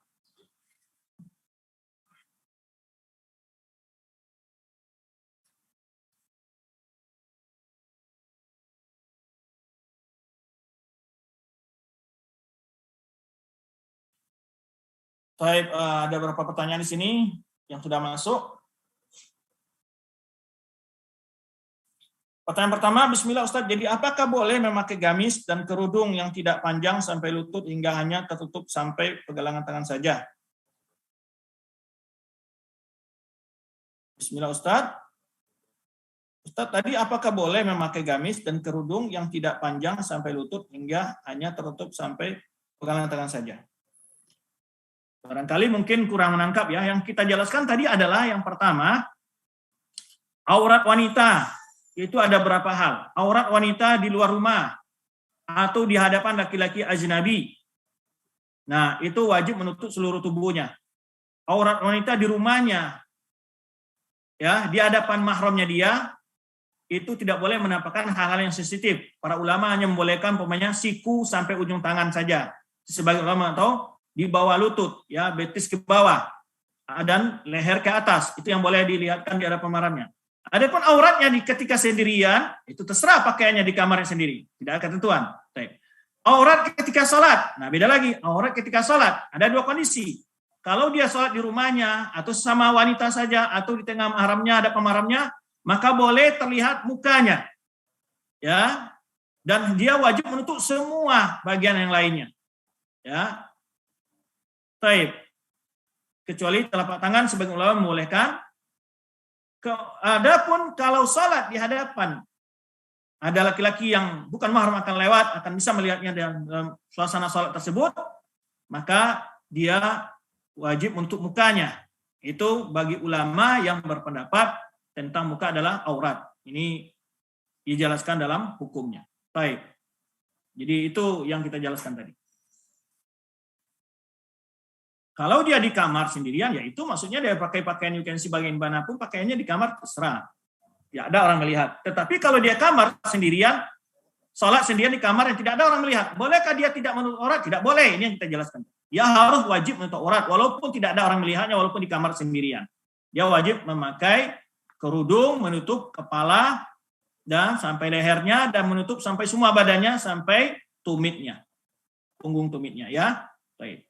Baik, ada beberapa pertanyaan di sini yang sudah masuk. Pertanyaan pertama, bismillah Ustaz, jadi apakah boleh memakai gamis dan kerudung yang tidak panjang sampai lutut hingga hanya tertutup sampai pergelangan tangan saja? Bismillah Ustaz. Ustaz, tadi apakah boleh memakai gamis dan kerudung yang tidak panjang sampai lutut hingga hanya tertutup sampai pergelangan tangan saja? Barangkali mungkin kurang menangkap, ya. Yang kita jelaskan tadi adalah yang pertama, aurat wanita. Itu ada berapa hal. Aurat wanita di luar rumah atau di hadapan laki-laki ajnabi. Nah, itu wajib menutup seluruh tubuhnya. Aurat wanita di rumahnya, ya, di hadapan mahramnya dia, itu tidak boleh menampakkan hal-hal yang sensitif. Para ulama hanya membolehkan umpamanya siku sampai ujung tangan saja. Sebagai ulama atau di bawah lutut, ya, betis ke bawah dan leher ke atas, itu yang boleh dilihatkan di hadapan mahramnya. Adapun auratnya ketika sendirian, itu terserah pakaiannya di kamarnya sendiri, tidak ada ketentuan. Aurat ketika sholat, nah beda lagi. Aurat ketika sholat ada dua kondisi. Kalau dia sholat di rumahnya atau sama wanita saja atau di tengah mahramnya, ada pemaramnya, maka boleh terlihat mukanya, ya, dan dia wajib menutup semua bagian yang lainnya, ya. Baik, kecuali telapak tangan sebagian ulama membolehkan. Adapun kalau salat di hadapan ada laki-laki yang bukan mahram akan lewat, akan bisa melihatnya dalam suasana salat tersebut, maka dia wajib menutup mukanya. Itu bagi ulama yang berpendapat tentang muka adalah aurat. Ini dijelaskan dalam hukumnya. Baik. Jadi itu yang kita jelaskan tadi. Kalau dia di kamar sendirian, ya itu maksudnya dia pakai pakaian you can see bagian manapun, pakaiannya di kamar terserah. Ya ada orang melihat. Tetapi kalau dia kamar sendirian, sholat sendirian di kamar yang tidak ada orang melihat, bolehkah dia tidak menutup aurat? Tidak boleh. Ini yang kita jelaskan. Dia harus wajib menutup aurat, walaupun tidak ada orang melihatnya, walaupun di kamar sendirian. Dia wajib memakai kerudung, menutup kepala dan sampai lehernya, dan menutup sampai semua badannya, sampai tumitnya, punggung tumitnya, ya. Baik.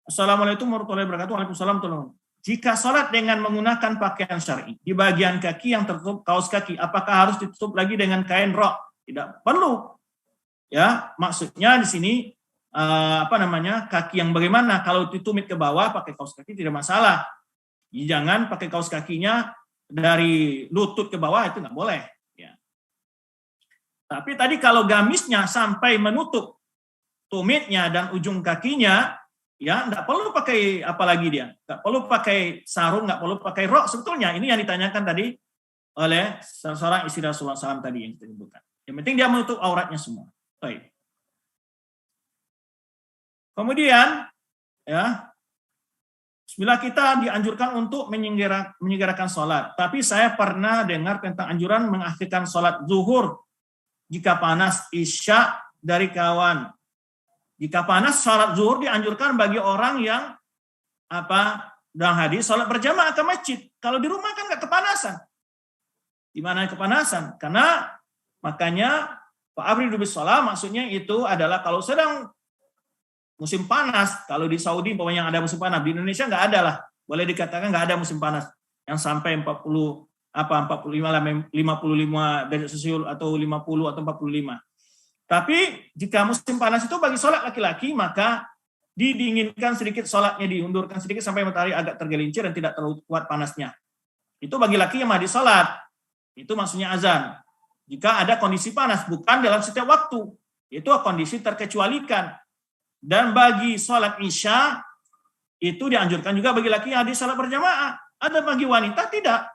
Assalamualaikum warahmatullahi wabarakatuh. Waalaikumsalam. Jika sholat dengan menggunakan pakaian syar'i, di bagian kaki yang tertutup kaos kaki, apakah harus ditutup lagi dengan kain rok? Tidak perlu. Ya, maksudnya di sini kaki yang bagaimana? Kalau ditumit ke bawah pakai kaos kaki tidak masalah. Jangan pakai kaos kakinya dari lutut ke bawah itu nggak boleh. Ya. Tapi tadi kalau gamisnya sampai menutup tumitnya dan ujung kakinya, ya nggak perlu pakai apa lagi dia, nggak perlu pakai sarung, nggak perlu pakai rok sebetulnya. Ini yang ditanyakan tadi oleh seorang istri Rasulullah SAW tadi yang kita sebutkan. Yang penting dia menutup auratnya semua. Baik. Kemudian, ya, bismillah kita dianjurkan untuk menyegerakan sholat. Tapi saya pernah dengar tentang anjuran mengakhirkan sholat zuhur jika panas, isya dari kawan. Jika panas, sholat zuhur dianjurkan bagi orang yang dalam hadis sholat berjamaah ke masjid. Kalau di rumah kan nggak kepanasan. Di mana kepanasan? Karena makanya Pak Abridu bis sholat maksudnya itu adalah kalau sedang musim panas, kalau di Saudi pokoknya ada musim panas, di Indonesia nggak ada lah. Boleh dikatakan nggak ada musim panas yang sampai 45 derajat Celcius atau 50 atau 45. Tapi jika musim panas itu bagi sholat laki-laki maka didinginkan sedikit sholatnya, diundurkan sedikit sampai matahari agak tergelincir dan tidak terlalu kuat panasnya. Itu bagi laki yang mahdi sholat. Itu maksudnya azan. Jika ada kondisi panas, bukan dalam setiap waktu. Itu kondisi terkecualikan. Dan bagi sholat isya, itu dianjurkan juga bagi laki yang hadis sholat berjamaah. Ada bagi wanita tidak.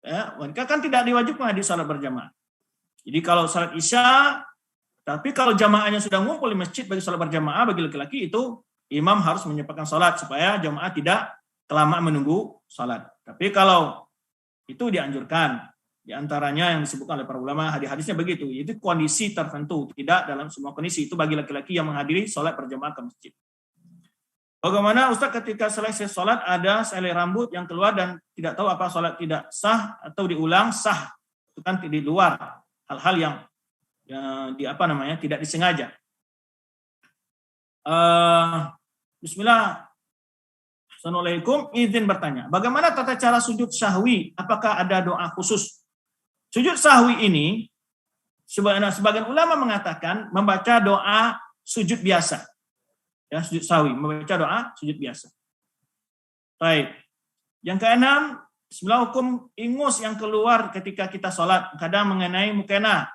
Ya, wanita kan tidak diwajibkan hadis sholat berjamaah. Jadi kalau sholat isya, tapi kalau jamaahnya sudah ngumpul di masjid bagi sholat berjamaah, bagi laki-laki itu imam harus menyempatkan sholat supaya jamaah tidak kelamaan menunggu sholat. Tapi kalau itu dianjurkan, di antaranya yang disebutkan oleh para ulama, hadis-hadisnya begitu. Itu kondisi tertentu, tidak dalam semua kondisi. Itu bagi laki-laki yang menghadiri sholat berjamaah ke masjid. Bagaimana Ustaz ketika selesai sholat ada selai rambut yang keluar dan tidak tahu apa sholat tidak sah atau diulang sah? Itu kan di luar hal-hal yang tidak disengaja. Bismillah. Assalamualaikum, izin bertanya. Bagaimana tata cara sujud sahwi? Apakah ada doa khusus? Sujud sahwi ini, sebagian ulama mengatakan membaca doa sujud biasa. Ya, sujud sahwi, membaca doa sujud biasa. Baik. Yang keenam, bismillah, hukum ingus yang keluar ketika kita sholat, kadang mengenai mukena.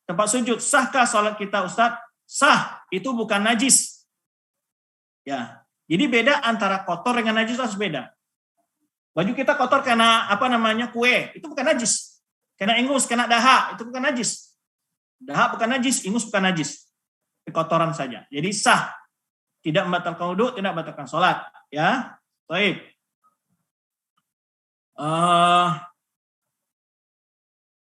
Tempat sujud, sahkah sholat kita Ustaz? Sah, itu bukan najis. Ya, jadi beda antara kotor dengan najis harus beda. Baju kita kotor karena kue, itu bukan najis. Kena ingus, kena dahak, itu bukan najis. Dahak bukan najis, ingus bukan najis. Kotoran saja. Jadi sah. Tidak membatalkan wudu, tidak membatalkan sholat. Ya, baik.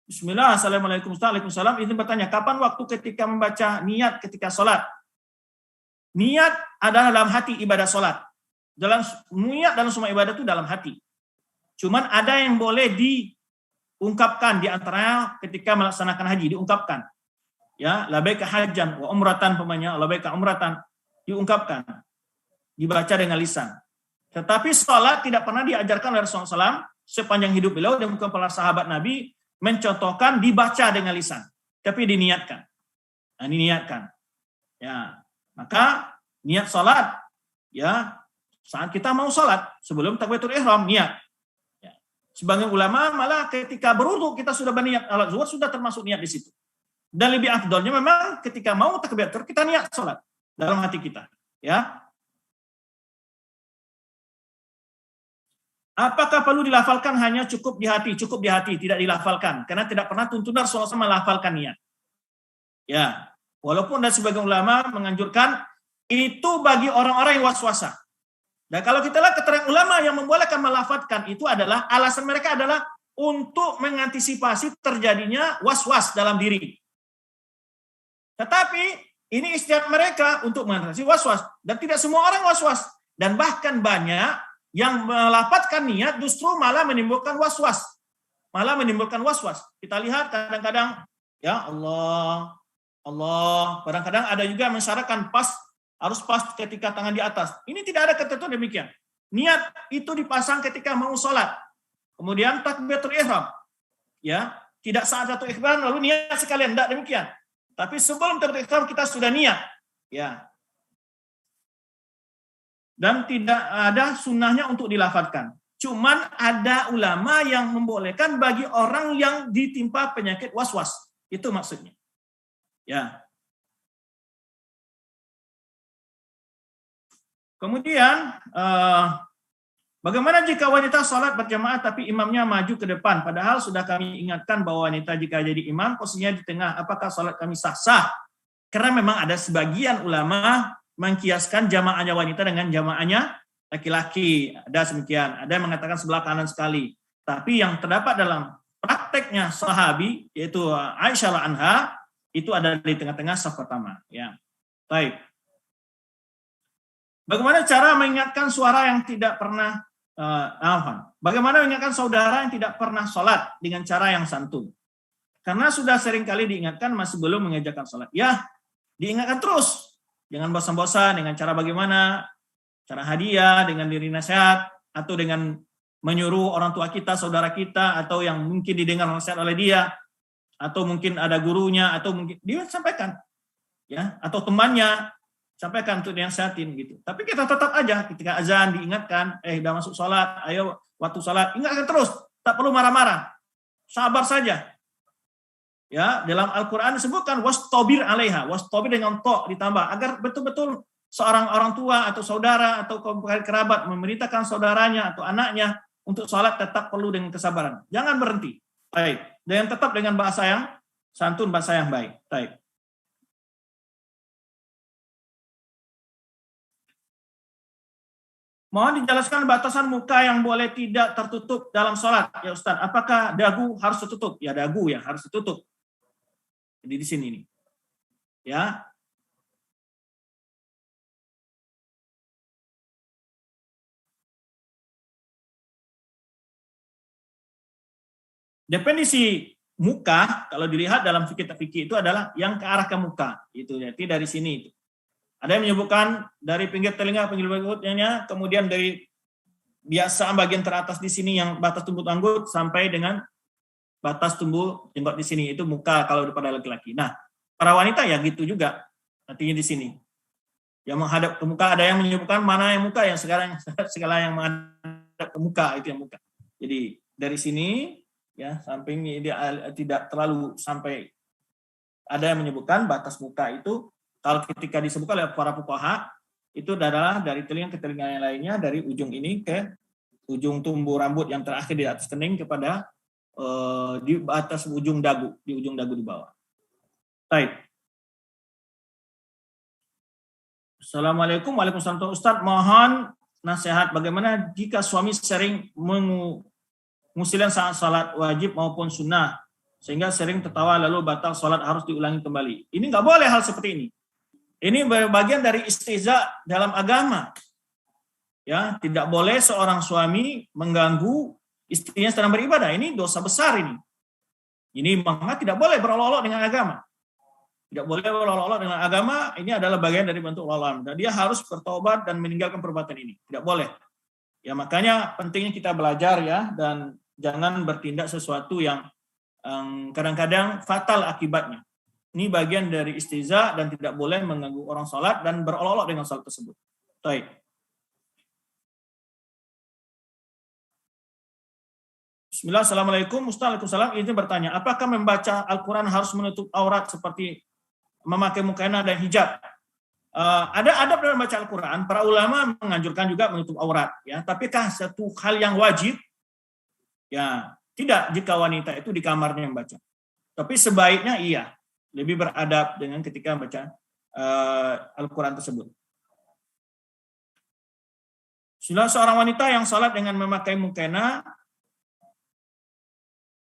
Bismillah, assalamualaikum, waalaikumsalam. Izin bertanya, kapan waktu ketika membaca niat ketika sholat? Niat adalah dalam hati ibadah sholat. Niat dalam semua ibadah itu dalam hati. Cuman ada yang boleh diungkapkan di antaranya ketika melaksanakan haji, diungkapkan. Ya, labaika hajjan wa umratan pemanya, labaika umratan diungkapkan. Dibaca dengan lisan. Tetapi sholat tidak pernah diajarkan oleh Rasulullah SAW sepanjang hidup beliau dan bukan para sahabat Nabi mencontohkan dibaca dengan lisan, tapi diniatkan. Nah, diniatkan. Ya, maka niat sholat, ya saat kita mau sholat sebelum takbiratul ihram niat. Ya. Sebagian ulama malah ketika berwudu kita sudah berniat salat zuhur sudah termasuk niat di situ. Dan lebih afdalnya memang ketika mau takbiratul kita niat sholat dalam hati kita. Ya. Apakah perlu dilafalkan hanya cukup di hati? Cukup di hati, tidak dilafalkan. Karena tidak pernah tuntunan Rasulullah SAW melafalkan niat. Ya, walaupun ada sebagian ulama menganjurkan itu bagi orang-orang yang was-wasa. Dan kalau kita lihat keterangan ulama yang membolehkan melafalkan itu adalah alasan mereka adalah untuk mengantisipasi terjadinya was-was dalam diri. Tetapi ini istiadat mereka untuk mengatasi was-was dan tidak semua orang was-was dan bahkan banyak yang melafadzkan niat justru malah menimbulkan was-was. Malah menimbulkan was-was. Kita lihat kadang-kadang ya Allah, kadang-kadang ada juga mensyaratkan harus pas ketika tangan di atas. Ini tidak ada ketentuan demikian. Niat itu dipasang ketika mau sholat. Kemudian takbiratul ihram. Ya, tidak saat satu ihram lalu niat sekalian, tidak demikian. Tapi sebelum takbiratul ihram kita sudah niat. Ya. Dan tidak ada sunnahnya untuk dilafadzkan. Cuman ada ulama yang membolehkan bagi orang yang ditimpa penyakit was-was. Itu maksudnya. Ya. Kemudian bagaimana jika wanita sholat berjamaah tapi imamnya maju ke depan? Padahal sudah kami ingatkan bahwa wanita jika jadi imam posisinya di tengah. Apakah sholat kami sah-sah? Karena memang ada sebagian ulama mengkiaskan jamaahnya wanita dengan jamaahnya laki-laki. Ada demikian. Ada yang mengatakan sebelah kanan sekali. Tapi yang terdapat dalam prakteknya sahabi, yaitu Aisyah anha, itu ada di tengah-tengah saf pertama. Ya. Baik. Bagaimana cara mengingatkan suara yang tidak pernah bagaimana mengingatkan saudara yang tidak pernah sholat dengan cara yang santun? Karena sudah sering kali diingatkan masih belum mengajarkan sholat. Ya, diingatkan terus. Jangan bosan-bosan dengan cara bagaimana, cara hadiah, dengan diri nasihat, atau dengan menyuruh orang tua kita, saudara kita, atau yang mungkin didengar nasihat oleh dia, atau mungkin ada gurunya, atau mungkin dia sampaikan, ya, atau temannya sampaikan untuk dinasihatin gitu. Tapi kita tetap aja ketika azan diingatkan, udah masuk sholat, ayo waktu sholat, ingatkan terus, tak perlu marah-marah, sabar saja. Ya, dalam Al-Quran disebutkan wastabir alaiha, wastabir dengan to ditambah agar betul-betul seorang orang tua atau saudara atau kerabat memerintahkan saudaranya atau anaknya untuk sholat tetap perlu dengan kesabaran. Jangan berhenti. Baik. Dan tetap dengan bahasa yang santun, bahasa yang baik. Baik. Mohon dijelaskan batasan muka yang boleh tidak tertutup dalam sholat. Ya Ustaz, apakah dagu harus tertutup? Ya dagu ya harus tertutup. Jadi di sini nih. Ya. Definisi muka kalau dilihat dalam fikih itu adalah yang ke arah ke muka. Itu jadi dari sini itu. Ada yang menyebutkan dari pinggir telinga, pinggir perutnya, kemudian dari biasa bagian teratas di sini yang batas tumbuh tanggut sampai dengan batas tumbuh jenggot di sini, itu muka kalau pada laki-laki. Nah, para wanita ya gitu juga artinya di sini. Yang menghadap ke muka, ada yang menyebutkan mana yang muka, yang segala yang menghadap ke muka itu yang muka. Jadi dari sini ya samping dia tidak terlalu sampai, ada yang menyebutkan batas muka itu kalau ketika disebutkan oleh para fuqaha itu adalah dari telinga ke telinga yang lainnya, dari ujung ini ke ujung tumbuh rambut yang terakhir di atas kening kepada di atas ujung dagu, di ujung dagu di bawah. Baik. Assalamualaikum. Waalaikumsalam. Ustaz, mohon nasihat bagaimana jika suami sering mengusilkan saat salat wajib maupun sunnah sehingga sering tertawa lalu batal salat harus diulangi kembali. Ini nggak boleh hal seperti ini. Ini bagian dari istihza dalam agama. Ya, tidak boleh seorang suami mengganggu istrinya sedang beribadah. Ini dosa besar ini. Ini maka tidak boleh berolok-olok dengan agama. Tidak boleh berolok-olok dengan agama, ini adalah bagian dari bentuk lawan. Dan dia harus bertobat dan meninggalkan perbuatan ini. Tidak boleh. Ya, makanya pentingnya kita belajar ya, dan jangan bertindak sesuatu yang kadang-kadang fatal akibatnya. Ini bagian dari istihza dan tidak boleh mengganggu orang sholat dan berolok-olok dengan sholat tersebut. Baik. Bismillah, Assalamualaikum. Waalaikumsalam. Ini bertanya, apakah membaca Al-Quran harus menutup aurat seperti memakai mukena dan hijab? Ada adab dalam membaca Al-Quran. Para ulama menganjurkan juga menutup aurat. Ya, tapikah satu hal yang wajib? Ya, tidak jika wanita itu di kamarnya membaca. Tapi sebaiknya iya. Lebih beradab dengan ketika membaca Al-Quran tersebut. Seorang wanita yang salat dengan memakai mukena,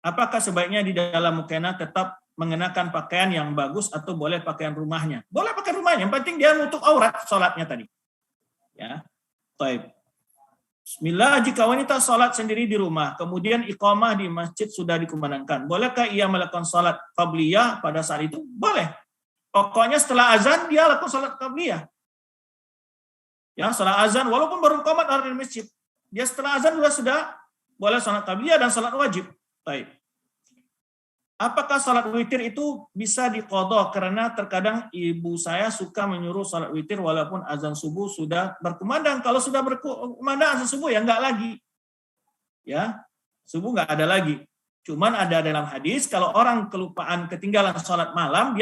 apakah sebaiknya di dalam mukena tetap mengenakan pakaian yang bagus atau boleh pakaian rumahnya? Boleh pakai rumahnya, yang penting dia nutup aurat salatnya tadi. Ya, baik. Bismillah, jika wanita salat sendiri di rumah, kemudian iqamah di masjid sudah dikumandangkan, bolehkah ia melakukan salat qabliyah pada saat itu? Boleh. Pokoknya setelah azan dia lakukan salat qabliyah. Ya, setelah azan walaupun baru qomat di masjid, dia setelah azan sudah boleh salat qabliyah dan salat wajib. Baik. Apakah salat witir itu bisa diqadha? Karena terkadang ibu saya suka menyuruh salat witir walaupun azan subuh sudah berkumandang. Kalau sudah berkumandang azan subuh ya enggak lagi. ya subuh nggak ada lagi. Cuman ada dalam hadis kalau orang kelupaan ketinggalan sholat malam,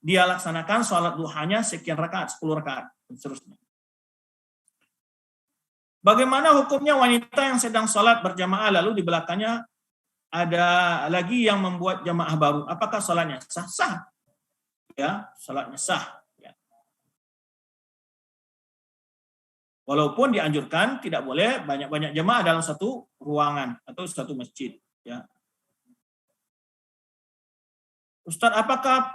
dia laksanakan sholat duhanya sekian rakaat, 10 rakaat dan seterusnya. Bagaimana hukumnya wanita yang sedang sholat berjamaah lalu di belakangnya ada lagi yang membuat jamaah baru? Apakah sholatnya sah? Sah. Ya, sholatnya sah. Ya. Walaupun dianjurkan tidak boleh banyak-banyak jamaah dalam satu ruangan atau satu masjid. Ya. Ustaz, apakah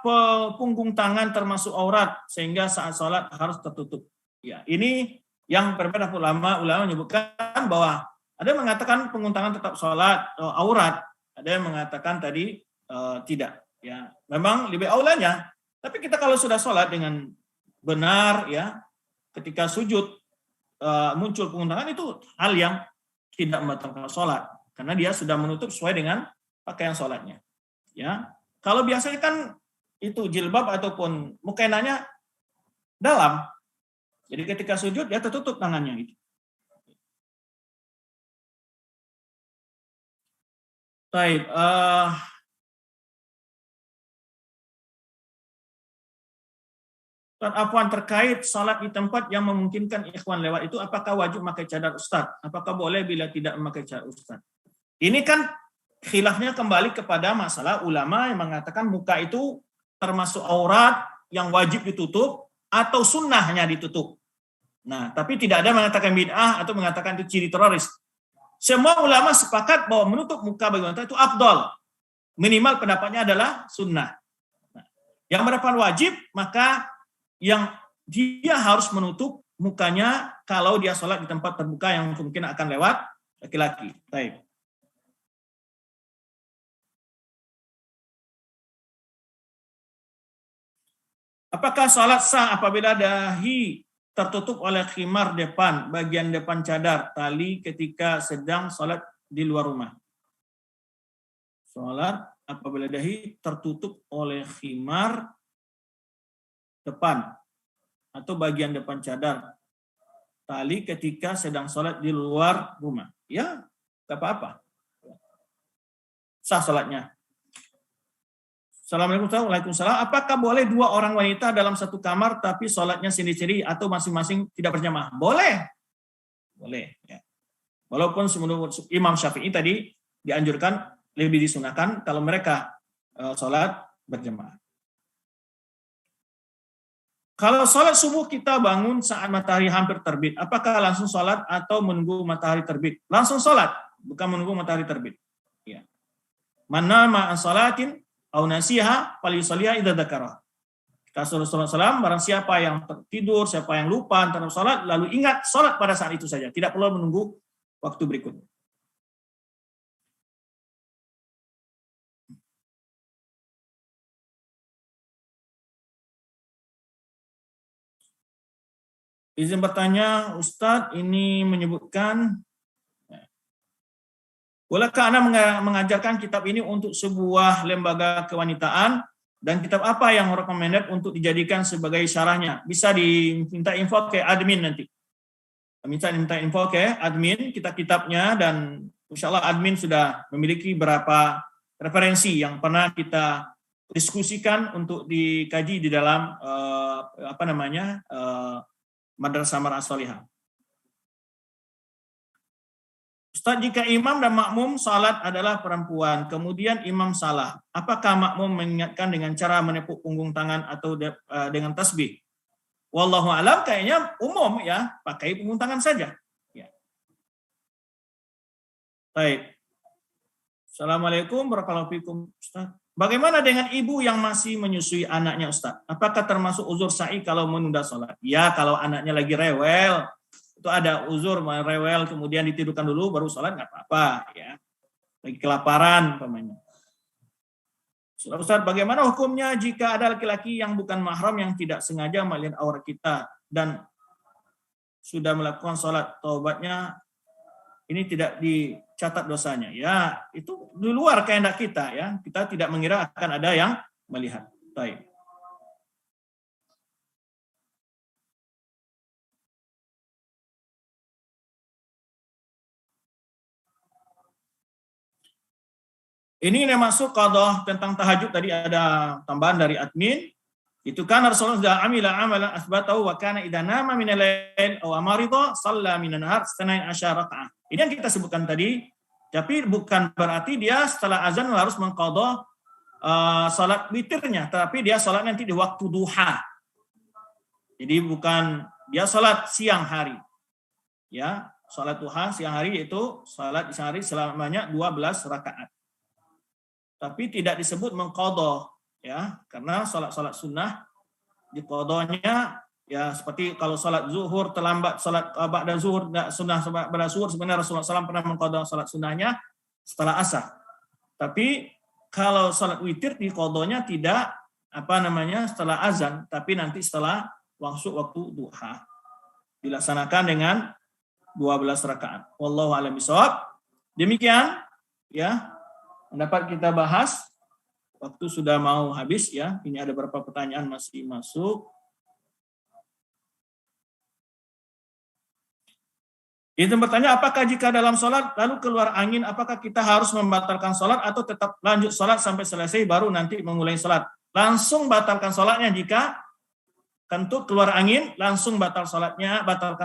punggung tangan termasuk aurat sehingga saat sholat harus tertutup? Ya, ini yang berbeda ulama menyebutkan bahwa ada yang mengatakan punggung tangan tetap sholat aurat, ada yang mengatakan tadi tidak. Ya, memang lebih aulanya. Tapi kita kalau sudah sholat dengan benar, ya, ketika sujud muncul punggung tangan itu hal yang tidak membatalkan sholat karena dia sudah menutup sesuai dengan pakaian sholatnya. Ya, kalau biasanya kan itu jilbab ataupun mukainanya dalam. Jadi ketika sujud dia tertutup tangannya itu. Baik, Afwan, terkait salat di tempat yang memungkinkan ikhwan lewat itu, apakah wajib memakai cadar Ustaz? Apakah boleh bila tidak memakai cadar Ustaz? Ini kan khilafnya kembali kepada masalah ulama yang mengatakan muka itu termasuk aurat yang wajib ditutup atau sunnahnya ditutup. Nah, tapi tidak ada mengatakan bid'ah atau mengatakan itu ciri teroris. Semua ulama sepakat bahwa menutup muka bagi wanita itu afdal. Minimal pendapatnya adalah sunnah. Nah, yang berapa wajib, maka yang dia harus menutup mukanya kalau dia sholat di tempat terbuka yang mungkin akan lewat laki-laki. Baik. Apakah sholat sah apabila dahi tertutup oleh khimar depan, bagian depan cadar, tali ketika sedang sholat di luar rumah? Sholat apabila dahi tertutup oleh khimar depan atau bagian depan cadar, tali ketika sedang sholat di luar rumah. Ya, gak apa-apa. Sah sholatnya. Assalamualaikum warahmatullahi wabarakatuh. Apakah boleh dua orang wanita dalam satu kamar tapi sholatnya sendiri-sendiri atau masing-masing tidak berjamaah? Boleh. Boleh. Ya. Walaupun menurut Imam Syafi'i tadi dianjurkan lebih disunahkan kalau mereka sholat berjamaah. Kalau sholat subuh kita bangun saat matahari hampir terbit, apakah langsung sholat atau menunggu matahari terbit? Langsung sholat, bukan menunggu matahari terbit. Ya. Mana ma'an sholatin au nasiha falyusalliha idza dzakara. Kata Rasulullah SAW, barang siapa yang tertidur, siapa yang lupa antara sholat, lalu ingat sholat pada saat itu saja. Tidak perlu menunggu waktu berikutnya. Izin bertanya, Ustadz, ini menyebutkan, bolehkah Anda mengajarkan kitab ini untuk sebuah lembaga kewanitaan? Dan kitab apa yang recommended untuk dijadikan sebagai syarahnya? Bisa diminta info ke admin nanti. Minta info ke admin, kitabnya, dan insya Allah admin sudah memiliki beberapa referensi yang pernah kita diskusikan untuk dikaji di dalam Madrasah Mar'as Sholihah. Ustaz, jika imam dan makmum salat adalah perempuan, kemudian imam salah, apakah makmum mengingatkan dengan cara menepuk punggung tangan atau dengan tasbih? Wallahu alam, kayaknya umum ya, pakai punggung tangan saja. Ya. Baik. Assalamualaikum warahmatullahi wabarakatuh, Ustaz. Bagaimana dengan ibu yang masih menyusui anaknya, Ustaz? Apakah termasuk uzur sa'i kalau menunda salat? Ya, kalau anaknya lagi rewel, itu ada uzur rewel kemudian ditidurkan dulu baru sholat nggak apa-apa ya, lagi kelaparan umpamanya. Ustaz, bagaimana hukumnya jika ada laki-laki yang bukan mahram yang tidak sengaja melihat aurat kita dan sudah melakukan sholat, taubatnya ini tidak dicatat dosanya? Ya, itu di luar kehendak kita ya, kita tidak mengira akan ada yang melihat. Baik. Ini yang masuk qadha tentang tahajud tadi ada tambahan dari admin. Itu kan Rasulullah sudah amila amalan asbatahu wa kana idza nama min al-lail aw amarida shalla min an-nahar 12 rakaat. Ini yang kita sebutkan tadi, tapi bukan berarti dia setelah azan harus mengqadha salat witirnya, tapi dia salat nanti di waktu duha. Jadi bukan dia salat siang hari. Ya, salat duha siang hari itu salat di siang hari selamanya 12 rakaat. Tapi tidak disebut mengqadha, ya, karena salat sunnah diqadhanya ya seperti kalau salat zuhur terlambat, salat ba'da zuhur enggak sunnah ba'da zuhur, sebenarnya Rasulullah SAW pernah mengqadha salat sunnahnya setelah asar. Tapi kalau salat witir diqadhanya tidak setelah azan, tapi nanti setelah waktu duha. Dilaksanakan dengan 12 rakaat. Wallahu a'lam bishawab. Demikian ya dapat kita bahas. Waktu sudah mau habis ya. Ini ada beberapa pertanyaan masih masuk. Itu bertanya, apakah jika dalam sholat lalu keluar angin, apakah kita harus membatalkan sholat atau tetap lanjut sholat sampai selesai baru nanti memulai sholat? Langsung batalkan sholatnya jika kentut keluar angin, langsung batalkan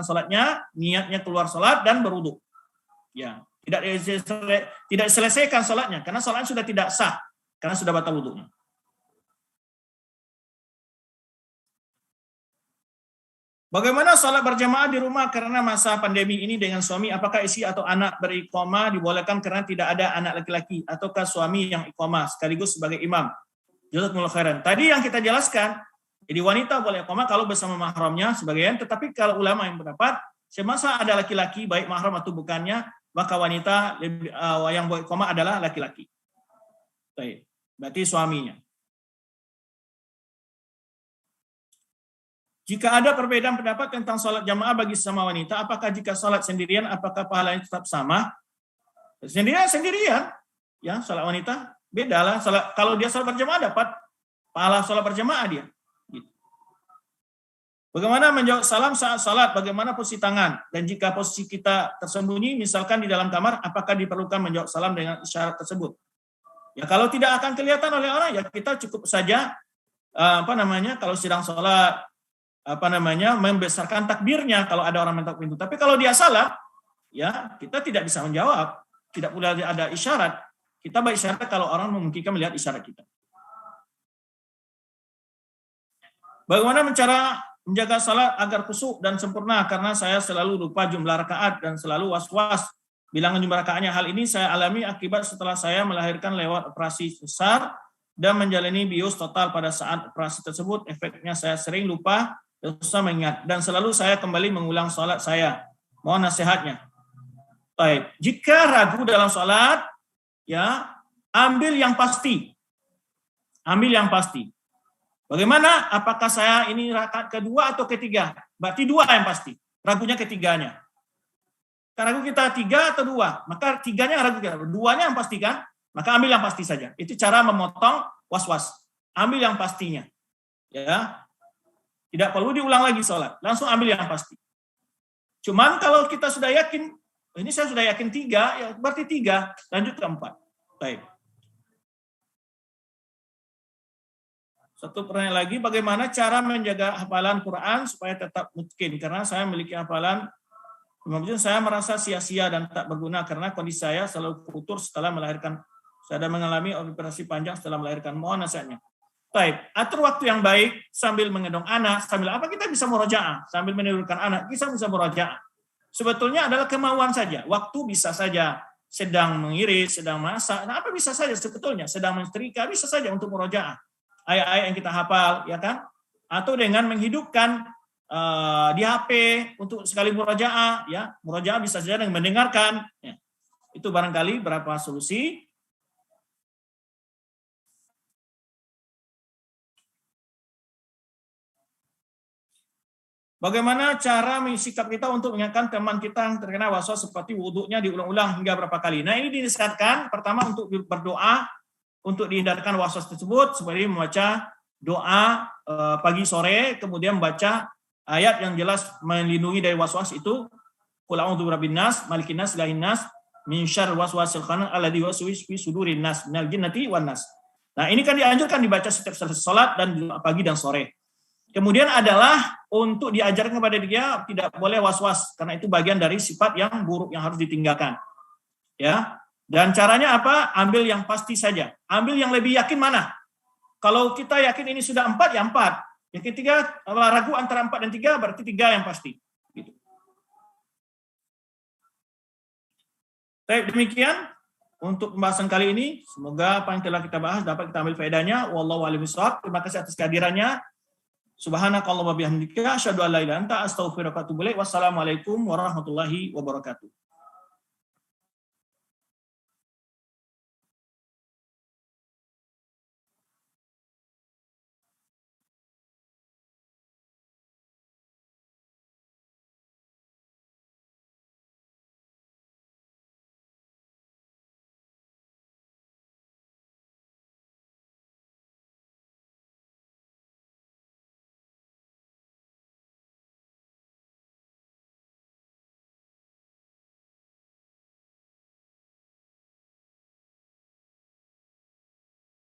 sholatnya, niatnya keluar sholat dan berwudu. Ya, tidak selesaikan sholatnya karena sholatnya sudah tidak sah karena sudah batal wudunya. Bagaimana sholat berjamaah di rumah karena masa pandemi ini dengan suami? Apakah istri atau anak beriqamah dibolehkan karena tidak ada anak laki-laki, ataukah suami yang iqamah sekaligus sebagai imam? Jazakumullah khairan. Tadi yang kita jelaskan, jadi wanita boleh iqamah kalau bersama mahramnya sebagian, tetapi kalau ulama yang berpendapat semasa ada laki-laki baik mahram atau bukannya, maka wanita yang boleh iqamah adalah laki-laki. Baik, berarti suaminya. Jika ada perbedaan pendapat tentang sholat jamaah bagi sesama wanita, apakah jika sholat sendirian, apakah pahalanya tetap sama? Sendirian, ya sholat wanita beda lah. Kalau dia sholat berjamaah dapat pahala sholat berjamaah dia. Gitu. Bagaimana menjawab salam saat sholat? Bagaimana posisi tangan? Dan jika posisi kita tersembunyi, misalkan di dalam kamar, apakah diperlukan menjawab salam dengan isyarat tersebut? Ya kalau tidak akan kelihatan oleh orang, ya kita cukup saja kalau sedang sholat membesarkan takbirnya kalau ada orang mentok pintu. Tapi kalau dia salah, ya kita tidak bisa menjawab. Tidak boleh ada isyarat. Kita berisyarat kalau orang memungkinkan melihat isyarat kita. Bagaimana cara menjaga salat agar khusyuk dan sempurna? Karena saya selalu lupa jumlah rakaat dan selalu was-was bilangan jumlah rakaatnya. Hal ini saya alami akibat setelah saya melahirkan lewat operasi besar dan menjalani bius total pada saat operasi tersebut. Efeknya saya sering lupa dan susah mengingat, dan selalu saya kembali mengulang sholat saya. Mohon nasihatnya. Baik, jika ragu dalam sholat, ya ambil yang pasti. Ambil yang pasti. Bagaimana? Apakah saya ini rakaat kedua atau ketiga? Berarti dua yang pasti. Ragunya ketiganya. Ragu kita 3 atau 2, maka 3-nya ragu kita. 2-nya yang pasti kan? Maka ambil yang pasti saja. Itu cara memotong was-was. Ambil yang pastinya. Ya. Tidak perlu diulang lagi sholat. Langsung ambil yang pasti. Cuman kalau kita sudah yakin, ini saya sudah yakin 3, ya berarti 3, lanjut ke 4. Baik. Satu pertanyaan lagi, bagaimana cara menjaga hafalan Quran supaya tetap mungkin? Karena saya memiliki hafalan, saya merasa sia-sia dan tak berguna karena kondisi saya selalu putus setelah melahirkan. Saya sudah mengalami operasi panjang setelah melahirkan. Mohon nasihatnya. Baik, atur waktu yang baik sambil menggendong anak, sambil apa kita bisa murojaah, sambil menidurkan anak, kita bisa murojaah. Sebetulnya adalah kemauan saja. Waktu bisa saja sedang mengiris, sedang masak, nah apa bisa saja sebetulnya, sedang menyetrika, bisa saja untuk murojaah. Ayat-ayat yang kita hafal, ya kan? Atau dengan menghidupkan di HP untuk sekali murojaah, ya. Murojaah bisa saja dengan mendengarkan. Ya. Itu barangkali berapa solusi. Bagaimana cara sikap kita untuk mengingatkan teman kita yang terkena waswas seperti wudhunya diulang-ulang hingga berapa kali? Nah ini dinasihatkan pertama untuk berdoa untuk dihindarkan waswas tersebut seperti membaca doa pagi sore, kemudian membaca ayat yang jelas melindungi dari waswas itu. Qul a'udzu birabbin nas, malikin nas, ilahin nas, min syarril waswasil khannas alladzi yuwaswisu fi sudurin nas minal jinnati wan nas. Nah, ini kan dianjurkan dibaca setiap selesai salat dan pagi dan sore. Kemudian adalah untuk diajarkan kepada dia tidak boleh was-was karena itu bagian dari sifat yang buruk yang harus ditinggalkan. Ya. Dan caranya apa? Ambil yang pasti saja. Ambil yang lebih yakin mana? Kalau kita yakin ini sudah 4, ya 4. Yang ketiga, ragu antara 4 dan 3, berarti 3 yang pasti. Gitu. Baik, demikian untuk pembahasan kali ini. Semoga apa yang telah kita bahas dapat kita ambil faedahnya. Wallahu a'lam bishawab. Terima kasih atas kehadirannya. Subhanakallahumma bihamdika asyhadu an la ilaha illa anta astaghfiruka wa atubu ilaik. Wassalamualaikum warahmatullahi wabarakatuh.